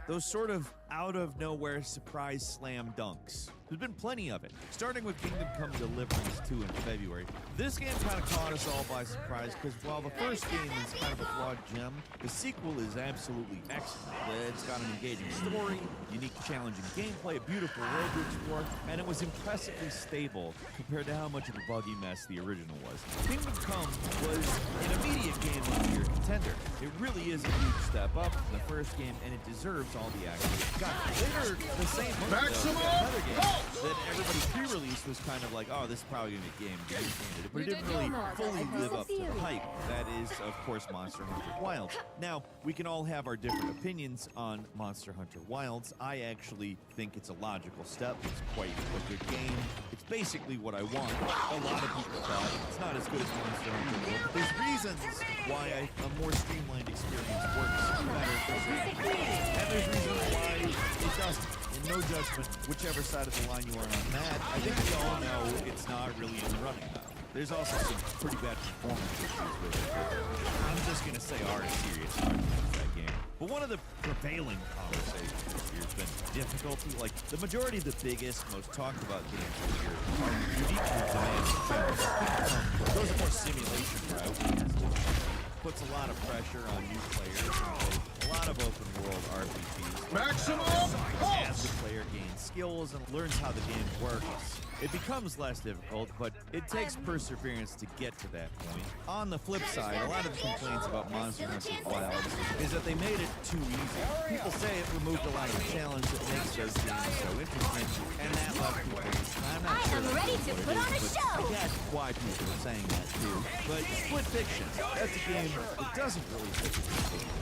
those sort of out-of-nowhere surprise slam dunks. There's been plenty of it, starting with Kingdom Come Deliverance 2 in February. This game kind of caught us all by surprise because while the first game is kind of a flawed gem, the sequel is absolutely excellent. It's got an engaging story, unique challenging gameplay, a beautiful world to explore, and it was impressively stable compared to how much of a buggy mess the original was. Kingdom Come was an immediate Game of the Year contender. It really is a huge step up from the first game, and it deserves all the action it got. Later, the same month, another game that everybody pre-released was kind of like, oh, this is probably going to be a game, but it didn't really fully live up to the hype. That is, of course, Monster Hunter Wilds. Now, we can all have our different opinions on Monster Hunter Wilds. I actually think it's a logical step. It's quite a good game. It's basically what I want. A lot of people thought it's not as good as Monster Hunter World, but there's reasons why a more streamlined experience works better for certain people. And there's reasons why it doesn't. And no judgment, whichever side of the line you are on that. I think we all know it's not really in the running now. There's also some pretty bad performance issues with it, but I'm just going to say are serious arguments with that game. But one of the prevailing conversations this year has been difficulty. Like, the majority of the biggest, most talked about games this year are uniquely demanding. Those are more simulation route. Puts a lot of pressure on new players and a lot of open world RPGs. Maximum as the player gains skills and learns how the game works, it becomes less difficult, but it takes perseverance to get to that point. On the flip side, a lot of the complaints about Monster Hunter Wilds is that they made it too easy. People say it removed a lot of the challenge that makes those games so interesting, and that left people just, I'm not sure ready to put on a show. I get why people are saying that too. But Split Fiction, that's a game that doesn't really fit the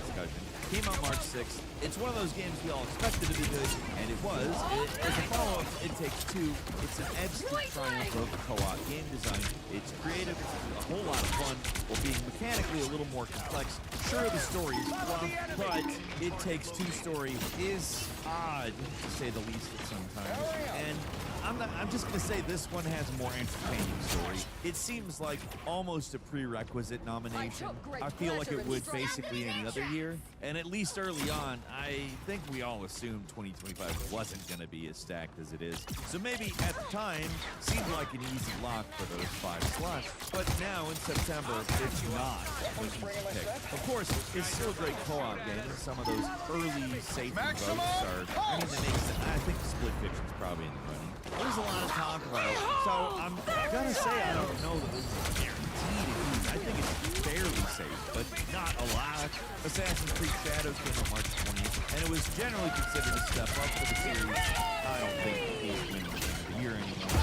discussion. Came out March 6th. It's one of those games we all expected to be good, and it was. As a follow-up, It Takes Two. It's an absolute triumph of co-op game design. It's creative, a whole lot of fun, while being mechanically a little more complex. Sure, the story is fluff, but It Takes Two story is odd, to say the least, at sometimes. And I'm just gonna say this one has a more entertaining story. It seems like almost a prerequisite nomination. I feel like it would basically any other year. And at least early on, I think we all assumed 2025 wasn't gonna be as stacked as it is. So maybe at the time, seemed like an easy lock for those 5 slots. But now in September, it's not an easy pick. Of course, it's still a great co-op game, and some of those early safety votes are, I think Split Fiction's probably in the running. There's a lot to talk about, so I'm gonna say I don't know that this is guaranteed. I think it's fairly safe, but not a lot. Assassin's Creed Shadows came out March 20th, and it was generally considered a step up for the series. I don't think it's been the year anymore.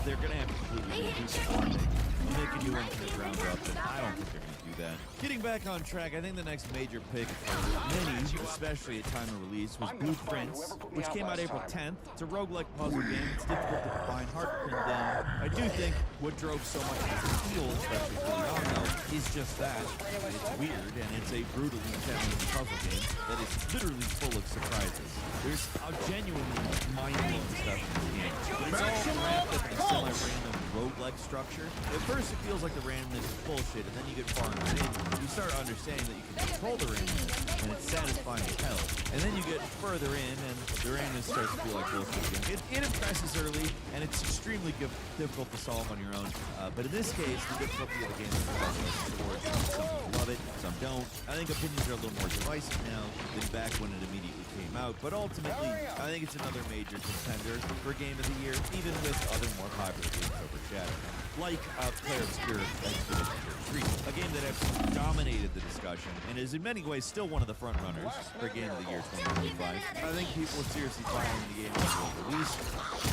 They're gonna have to completely redo the thing. Make a new one from the ground up, and I don't think they're going to do that. Getting back on track, I think the next major pick for many, especially at time of release, was Blueprints, which came out April 10th. It's a roguelike puzzle game. It's difficult to find, hard to pin down. I do think what drove so much of its appeal, especially early on, though, is just that. It's weird, and it's a brutally challenging puzzle game that is literally full of surprises. There's a genuinely mind-blowing stuff in this game. But it's all wrapped up in a semi-random roguelike structure. At first, it feels like the randomness is bullshit, and then you get far enough in, you start understanding that you can control the randomness, and it's satisfying as hell. And then you get further in, and the randomness starts to feel like bullshit again. It impresses early, and it's extremely difficult to solve on your own. But in this case, the difficulty of the game is towards some people love it, some don't. I think opinions are a little more divisive now than back when it immediately came out. But ultimately, I think it's another major contender for Game of the Year, even with other more popular games overshadowing it. Like Player Obscure Expedition 3, a game that absolutely dominated the discussion and is in many ways still one of the front runners for Game of the Year 2025. I think people seriously following the game as it released.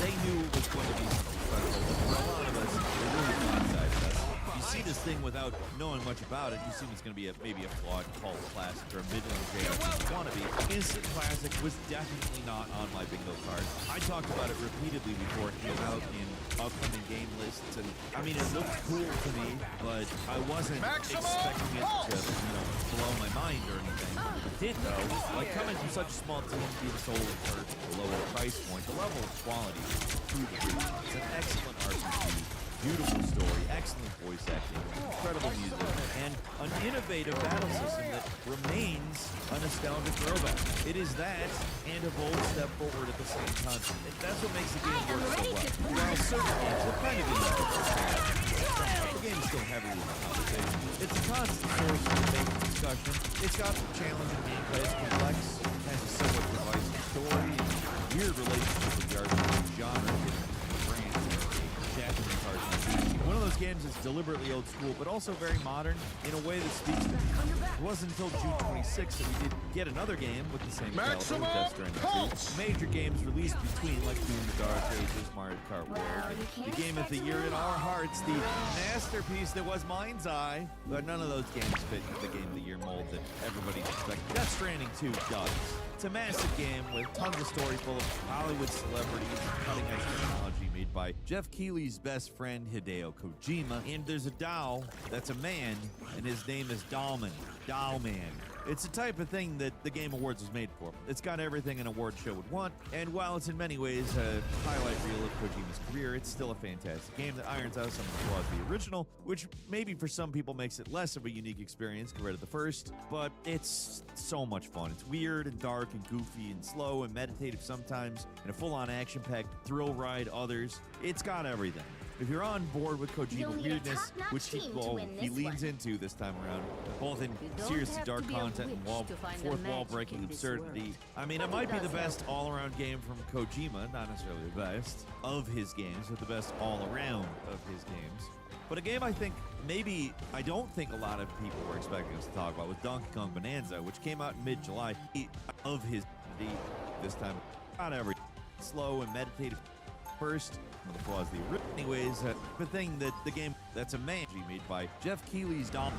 They knew it was going to be something special, but for a lot of us, it really blindsided us. You see this thing without knowing much about it, you assume it's going to be maybe a flawed cult classic or a middling JRPG wannabe. Instant Classic was definitely not on my bingo card. I talked about it repeatedly before it came out in upcoming game lists, and I mean, it looked cool to me, but I wasn't expecting it to, blow my mind or anything. It did, though. Like, coming from such a small team being sold for a lower price point, the level of quality is through the roof. It's an excellent RPG. Beautiful story, excellent voice acting, incredible music, and an innovative battle system that remains a nostalgic throwback. It is that and a bold step forward at the same time. That's what makes the game work so well. While certain games are kind of the game is still heavily in the conversation. It's a constant source of debate and discussion. It's got some challenging gameplay, it's complex, has a somewhat divisive story, and weird relationship with the RPG genre, given the brand. Japanese RPG. One of those games that's deliberately old school, but also very modern in a way that speaks to me. It wasn't until June 26th that we did get another game with the same developer, Death Stranding 2. Major games released between, like Doom the Dark Ages, Mario Kart World, and the Game of the Year in our hearts, the masterpiece that was Mind's Eye. But none of those games fit the Game of the Year mold that everybody's expecting. Death Stranding 2 does. It's a massive game with tons of story full of Hollywood celebrities and cutting-edge technology made by Jeff Keighley's best friend Hideo Kojima. And there's a doll that's a man, and his name is Dollman. Dollman. It's the type of thing that the Game Awards was made for. It's got everything an award show would want, and while it's in many ways a highlight reel of Kojima's career, it's still a fantastic game that irons out some of the flaws of the original, which maybe for some people makes it less of a unique experience compared to the first, but it's so much fun. It's weird and dark and goofy and slow and meditative sometimes, and a full-on action-packed thrill ride others. It's got everything. If you're on board with Kojima weirdness, which he leans into this time around, both in seriously dark content and fourth wall breaking absurdity, I mean, it might be the best all-around game from Kojima, not necessarily the best of his games, but the best all-around of his games. But a game I don't think a lot of people were expecting us to talk about was Donkey Kong Bonanza, which came out in mid-July of his this time. Not every slow and meditative first. The flaws the original. Anyways, the thing that the game that's a man made by Jeff Keighley's Dom.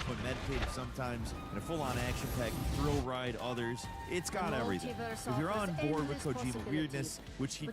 But meditative sometimes, and a full-on action-packed thrill ride others. It's got everything. If you're on board with Kojima weirdness, which he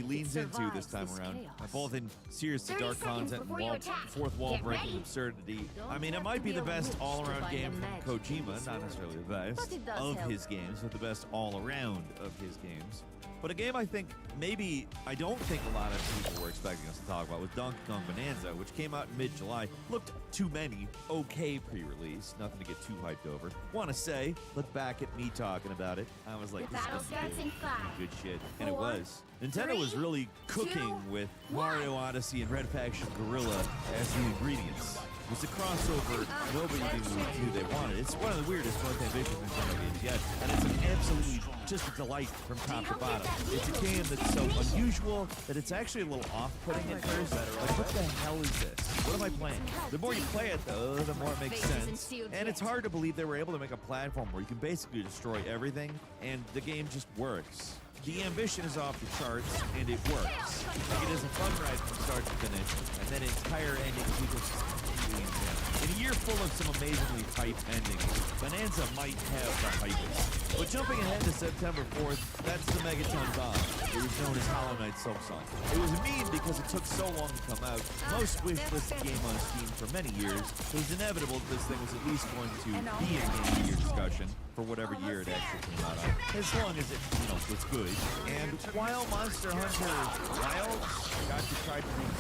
leans into this time around, both in seriously dark content and fourth wall breaking absurdity, I mean, it might be the best all-around game from Kojima, not necessarily the best of his games, but the best all-around of his games. But a game I don't think a lot of people were expecting us to talk about was Donkey Kong Bonanza, which came out in mid-July. Looked too many okay pre-release, nothing to get too hyped over. Want to say, look back at me talking about it. I was like, this is good shit. And it was. Nintendo was really cooking with Mario Odyssey and Red Faction Guerrilla as the ingredients. It was a crossover nobody knew they wanted. It's one of the weirdest, most ambitious Nintendo games yet, and it's an absolutely just a delight from top to bottom. It's a game that's so unusual that it's actually a little off-putting at first. Like, what the hell is this? What am I playing? The more you play it, though, the more it makes sense. And it's hard to believe they were able to make a platform where you can basically destroy everything, and the game just works. The ambition is off the charts, and it works. Like, it is a fun ride from start to finish, and that entire ending sequence is completely insane. In a year full of some amazingly hype endings, Bonanza might have the hypest. But jumping ahead to September 4th, that's the Megaton Bomb. It was known as Hollow Knight Silksong. It was a meme because it took so long to come out. Most wished-listed game on Steam for many years. It was inevitable that this thing was at least going to be a Game of the Year discussion for whatever year it actually came out on, as long as it, was good. And while Monster Hunter Wild got to try to make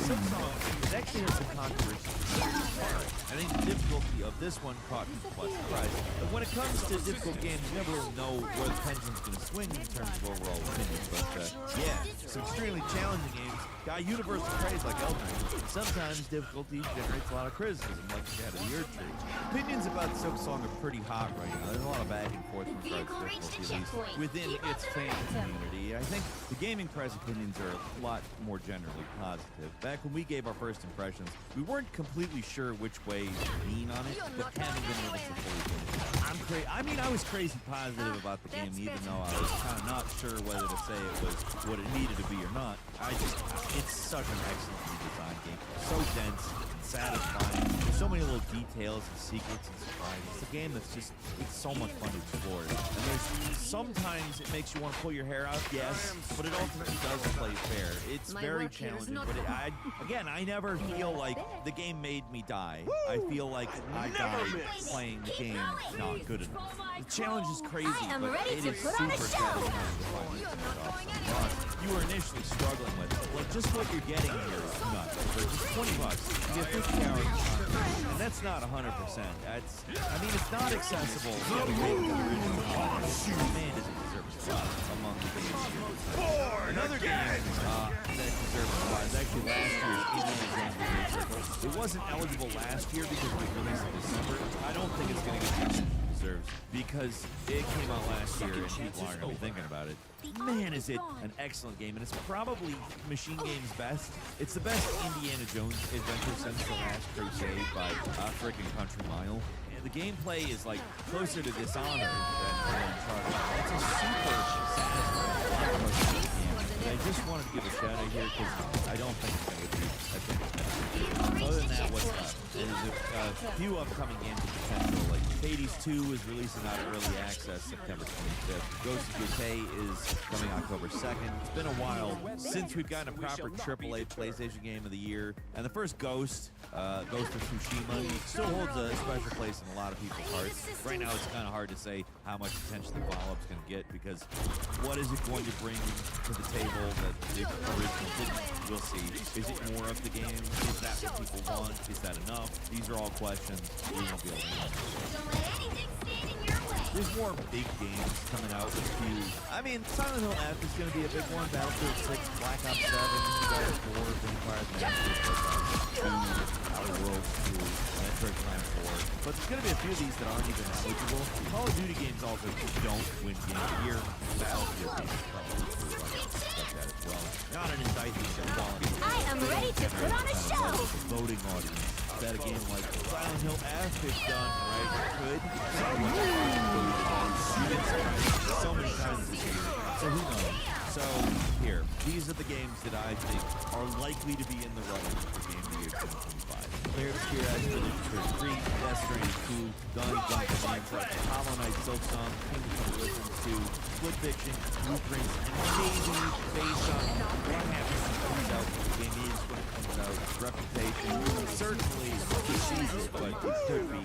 Silksong, it actually has some controversy. I think the difficulty of this one caught people by surprise. But when it comes to difficult games, you never really know where the pendulum's going to swing in terms of overall opinion. But yeah, some extremely challenging games got universal praise like Elden Ring. Sometimes difficulty generates a lot of criticism, like Shadow of the Earth Tree. Opinions about Silksong are pretty hot right now. There's a lot of back and forth in regards to difficulty, at least within its fan community. I think the gaming press opinions are a lot more generally positive. Back when we gave our first impressions, we weren't completely sure which way to lean on it, but haven't been able to fully finish it. I was crazy positive about the game, even though I was kind of not sure whether to say it was what it needed to be or not. It's such an excellently designed game. So dense and satisfying. There's so many little details and secrets and surprises. It's a game that's just, it's so much fun to explore. And there's sometimes it makes you want to pull your hair out, yes, but it ultimately does play fair. It's very challenging, but I never feel like the game made me die. I feel like I died playing the game not good enough. The challenge is crazy, but it is super satisfying. You were initially struggling with it. Like, just what you're getting here is nuts. For just $20, you get 50 hours of content, and that's not 100%. It's not accessible. Man, does it deserve a spot among the games here. Another game that deserves a spot is actually last year's Indiana Jones Circle. It wasn't eligible last year because it was released in December. I don't think it's going to get the deserves because it came out last year and people aren't going to be thinking about it. Man, is it an excellent game, and it's probably Machine Game's best. It's the best Indiana Jones adventure since The Last Crusade by frickin' Country Mile. And the gameplay is like closer to Dishonored than Uncharted. It's a super satisfying game. And I just wanted to give a shout out here because I don't think it's going to be other than that, what's left? There's a few upcoming games of potential, like Hades 2 is releasing out of early access September 25th. Ghost of Yotei is coming October 2nd. It's been a while since we've gotten a proper AAA PlayStation Game of the Year. And the first Ghost of Tsushima, still holds a special place in a lot of people's hearts. Right now, it's kind of hard to say how much attention the follow-up's going to get because what is it going to bring to the table that the original didn't? We'll see. Is it more of the game? Is that what people want? Is that enough? These are all questions we won't be able to answer. There's more big games coming out with few. Silent Hill F is going to be a big one. Battlefield 6, Black Ops 7, Guard 4, Vampire the 2, Outer Worlds 2, Metroid Prime 4. But there's going to be a few of these that aren't even eligible. Call of Duty games also don't win Game of the Year. Battlefield games probably like that as well. Not an indictment of quality. I am ready to put on a show. Voting audience. That a game like Silent Hill F is done right could. So many times this year. So who knows? So here, these are the games that I think are likely to be in the running for Game of the Year 2025. Clear to Spear Expedition 3, Death Stranding 2, Donnie Darko Minecraft, Hollow Knight Silksong, Kingdom Come Deliverance 2, Split Fiction, Blueprints, and maybe based on what happens when it comes out, the game is when it comes out, Reputation, certainly season, but it could be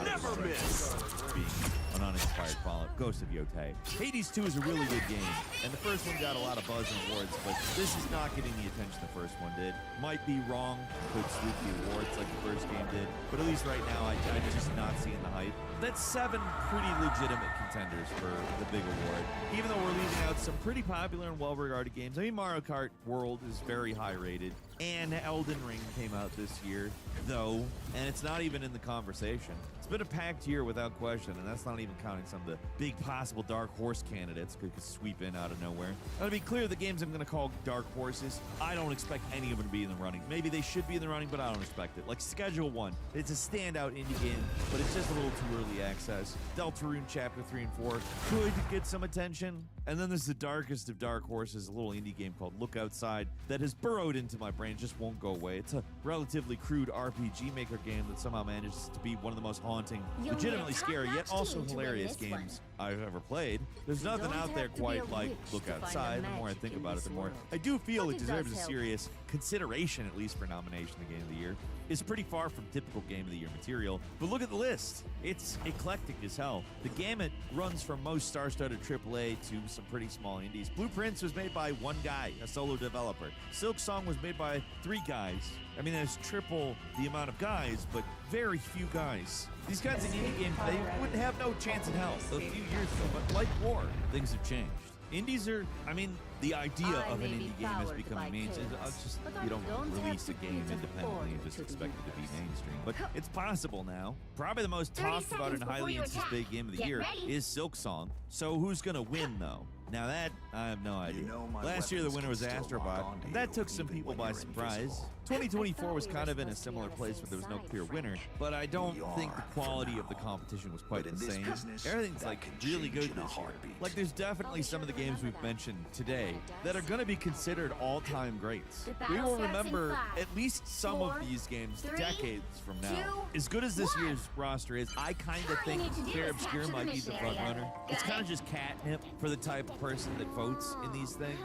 never miss being an uninspired follow-up. Ghost of Yotei. Hades 2 is a really good game, and the first one got a lot of buzz and awards, but this is not getting the attention the first one did. Might be wrong, could sweep the awards like the first game did, but at least right now, I'm just not seeing the hype. That's 7 pretty legitimate contenders for the big award, even though we're leaving out some pretty popular and well-regarded games. Mario Kart World is very high rated. and Elden Ring came out this year, though, and it's not even in the conversation. It's been a packed year without question, and that's not even counting some of the big possible dark horse candidates could sweep in out of nowhere. Now, to be clear, the games I'm going to call dark horses, I don't expect any of them to be in the running. Maybe they should be in the running, but I don't expect it. Like Schedule 1, it's a standout indie game, but it's just a little too early access. Deltarune Chapter 3 and 4 could get some attention. And then there's the darkest of dark horses, a little indie game called Look Outside that has burrowed into my brain, just won't go away. It's a relatively crude RPG Maker game that somehow manages to be one of the most haunting, legitimately scary, yet also hilarious games I've ever played. There's nothing out there quite like Look Outside. The more I think about it, the more I do feel it deserves a serious consideration, at least for nomination the Game of the Year. It's pretty far from typical Game of the Year material, but look at the list. It's eclectic as hell. The gamut runs from most star-studded AAA to some pretty small indies. Blueprints was made by one guy, a solo developer. Silk Song was made by 3 guys. I mean, there's triple the amount of guys, but very few guys. These kinds of indie games, they wouldn't have no chance in hell a few years ago, but like war, things have changed. Indies are, I mean, the idea of an indie game is becoming mainstream. It's just, you don't release a game independently and just expect it to be mainstream. But it's possible now. Probably the most talked about and highly anticipated game of the year is Silk Song. So who's going to win, though? Now that, I have no idea. Last year the winner was Astrobot, and that took some people by surprise. 2024 was kind of in a similar place where there was no clear winner, but I don't think the quality of the competition was quite the same. Everything's like really good this year. Like there's definitely some of the games we've mentioned today that are going to be considered all-time greats. We will remember at least some of these games decades from now. As good as this year's roster is, I kind of think Fair Obscure might be the front runner. It's kind of just catnip for the type of person that votes in these things.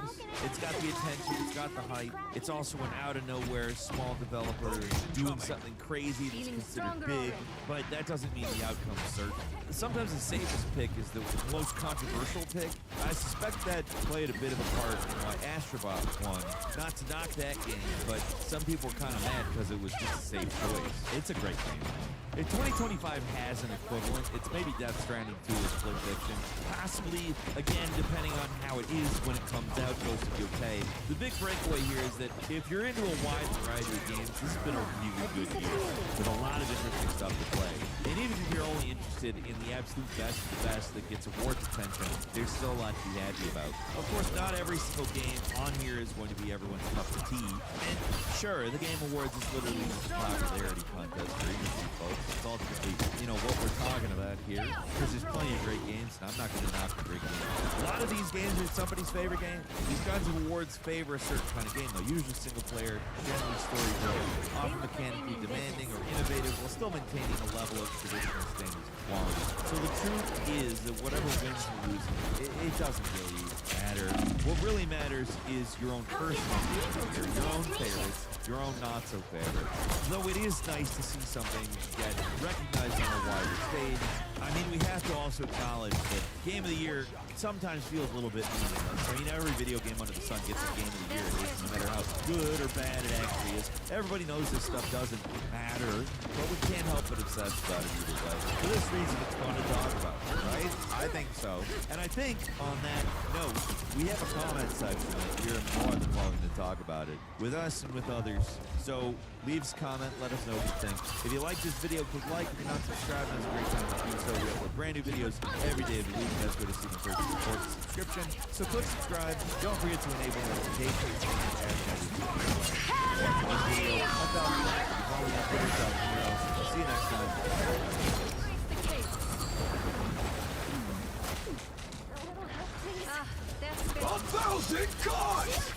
It's got the attention, it's got the hype. It's also an out-of-nowhere small developer doing something crazy that's considered big, but that doesn't mean the outcome's certain. Sometimes the safest pick is the most controversial pick. I suspect that played a bit of a part in why Astrobot won. Not to knock that game, but some people were kind of mad because it was just a safe choice. It's a great game. If 2025 has an equivalent, it's maybe Death Stranding 2 or Split Fiction. Possibly, again, depending on how it is when it comes out, Ghost of Yotei. The big breakaway here is that if you're into a wide variety of games, this has been a really good year with a lot of interesting stuff to play. And even if you're only interested in the absolute best of the best that gets awards attention, there's still a lot to be happy about. Of course, not every single game on here is going to be everyone's cup of tea. And sure, the Game Awards is literally just a popularity contest for industry folks. It's ultimately, you know, what we're talking about here, because there's plenty of great games, and I'm not going to knock the great games. A lot of these games are somebody's favorite game. These kinds of awards favor a certain kind of game, though. Usually single player, generally story-driven, often mechanically demanding or innovative, while still maintaining a level of traditional standards of quality. So the truth is that whatever wins or loses, it doesn't really matter. What really matters is your own personal behavior, your own favorites, your own not-so-favorites. Though it is nice to see something get recognized on a wider stage, I mean, we have to also acknowledge that Game of the Year sometimes feels a little bit meaningless. I mean, every video game under the sun gets a Game of the Year, no matter how good or bad it actually is. Everybody knows this stuff doesn't matter, but we can't help but obsess about it either way. For this reason, it's fun to talk about, right? I think so. And I think, on that note, we have a comment section that you're more than welcome to talk about it with us and with others. So leave us a comment, let us know what you think. If you like this video, click like. If you're not subscribed, now's a great time to do so. We upload brand new videos every day of the week. That's where to see the first support the subscription. So click subscribe. Don't forget to enable notifications. See you next time. A thousand gods!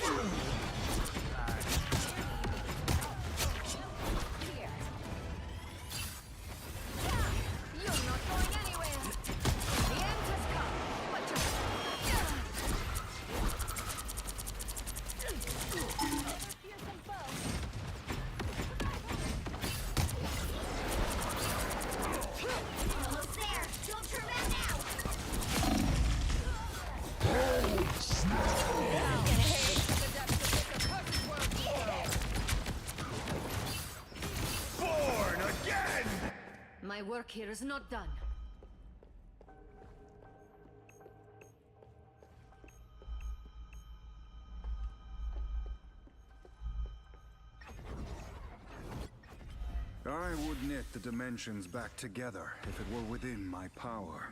My work here is not done. I would knit the dimensions back together if it were within my power.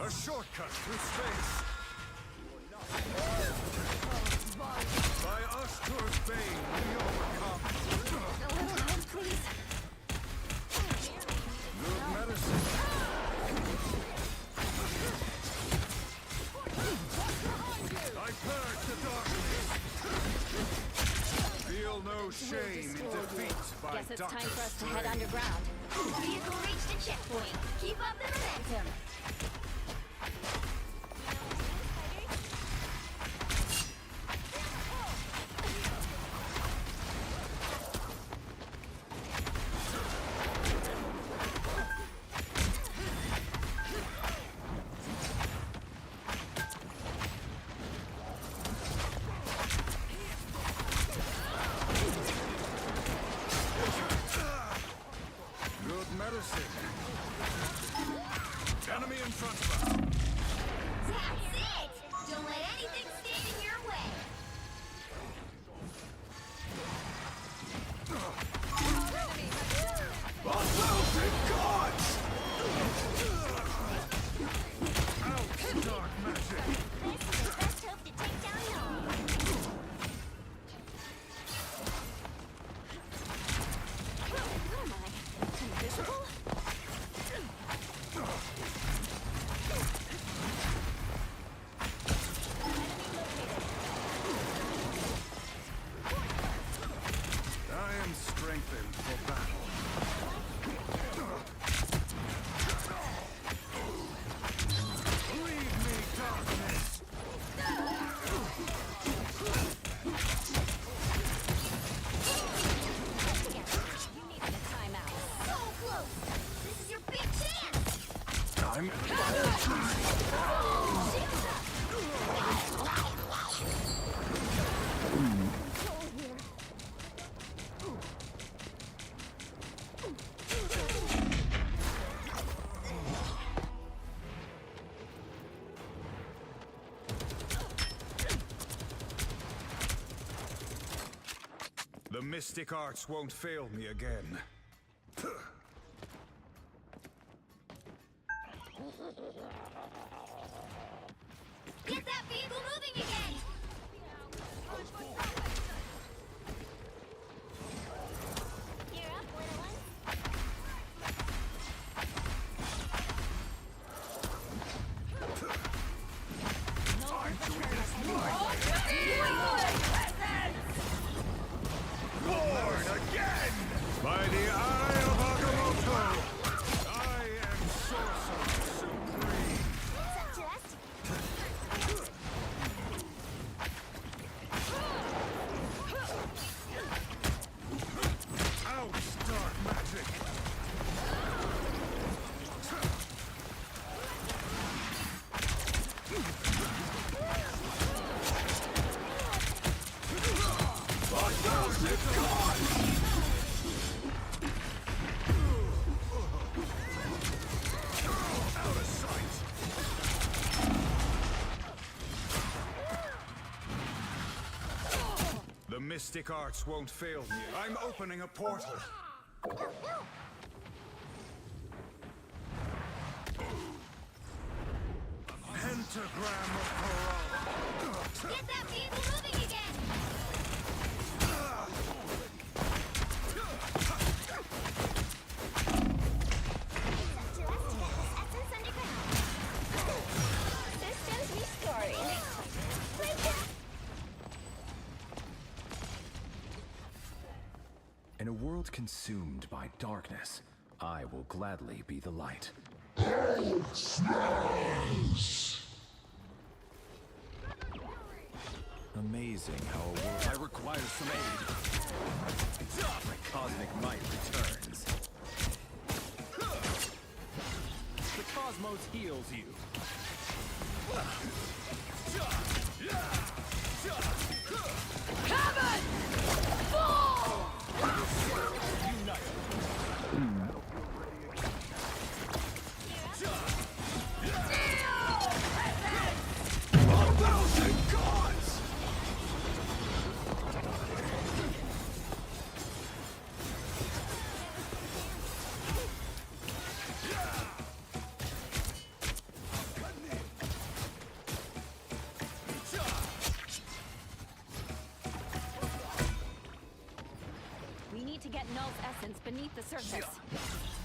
A shortcut through space! By Ashtur's bane, we overcome. A little help, please. Good medicine. I purge the darkness. Feel no shame in defeat by Guess it's Dr. time for us to head Strange. underground. Vehicle reached the checkpoint. Keep up the momentum. Good medicine. Enemy in front of us. That's it! Don't let anything stand in your way. Unwelcome gods! Out, dark magic! This is the best hope to take down y'all. What am I? Invisible? I am strengthened for battle. Leave me, darkness! You needed a timeout. So close! This is your big chance! I'm... The mystic arts won't fail me again. Get that vehicle moving again! You're up, little one. Born again! By the eye of Agamotto! I am Sorcerer Supreme! What's up, Just? Out, dark magic! Out of sight! The mystic arts won't fail me. I'm opening a portal. Pentagram of Corral. Get that vehicle moving again! Essence underground. Systems restoring. In a world consumed by darkness, I will gladly be the light. Amazing how a world... I require some aid. My cosmic might returns. The cosmos heals you. Heaven! Fall! beneath the surface.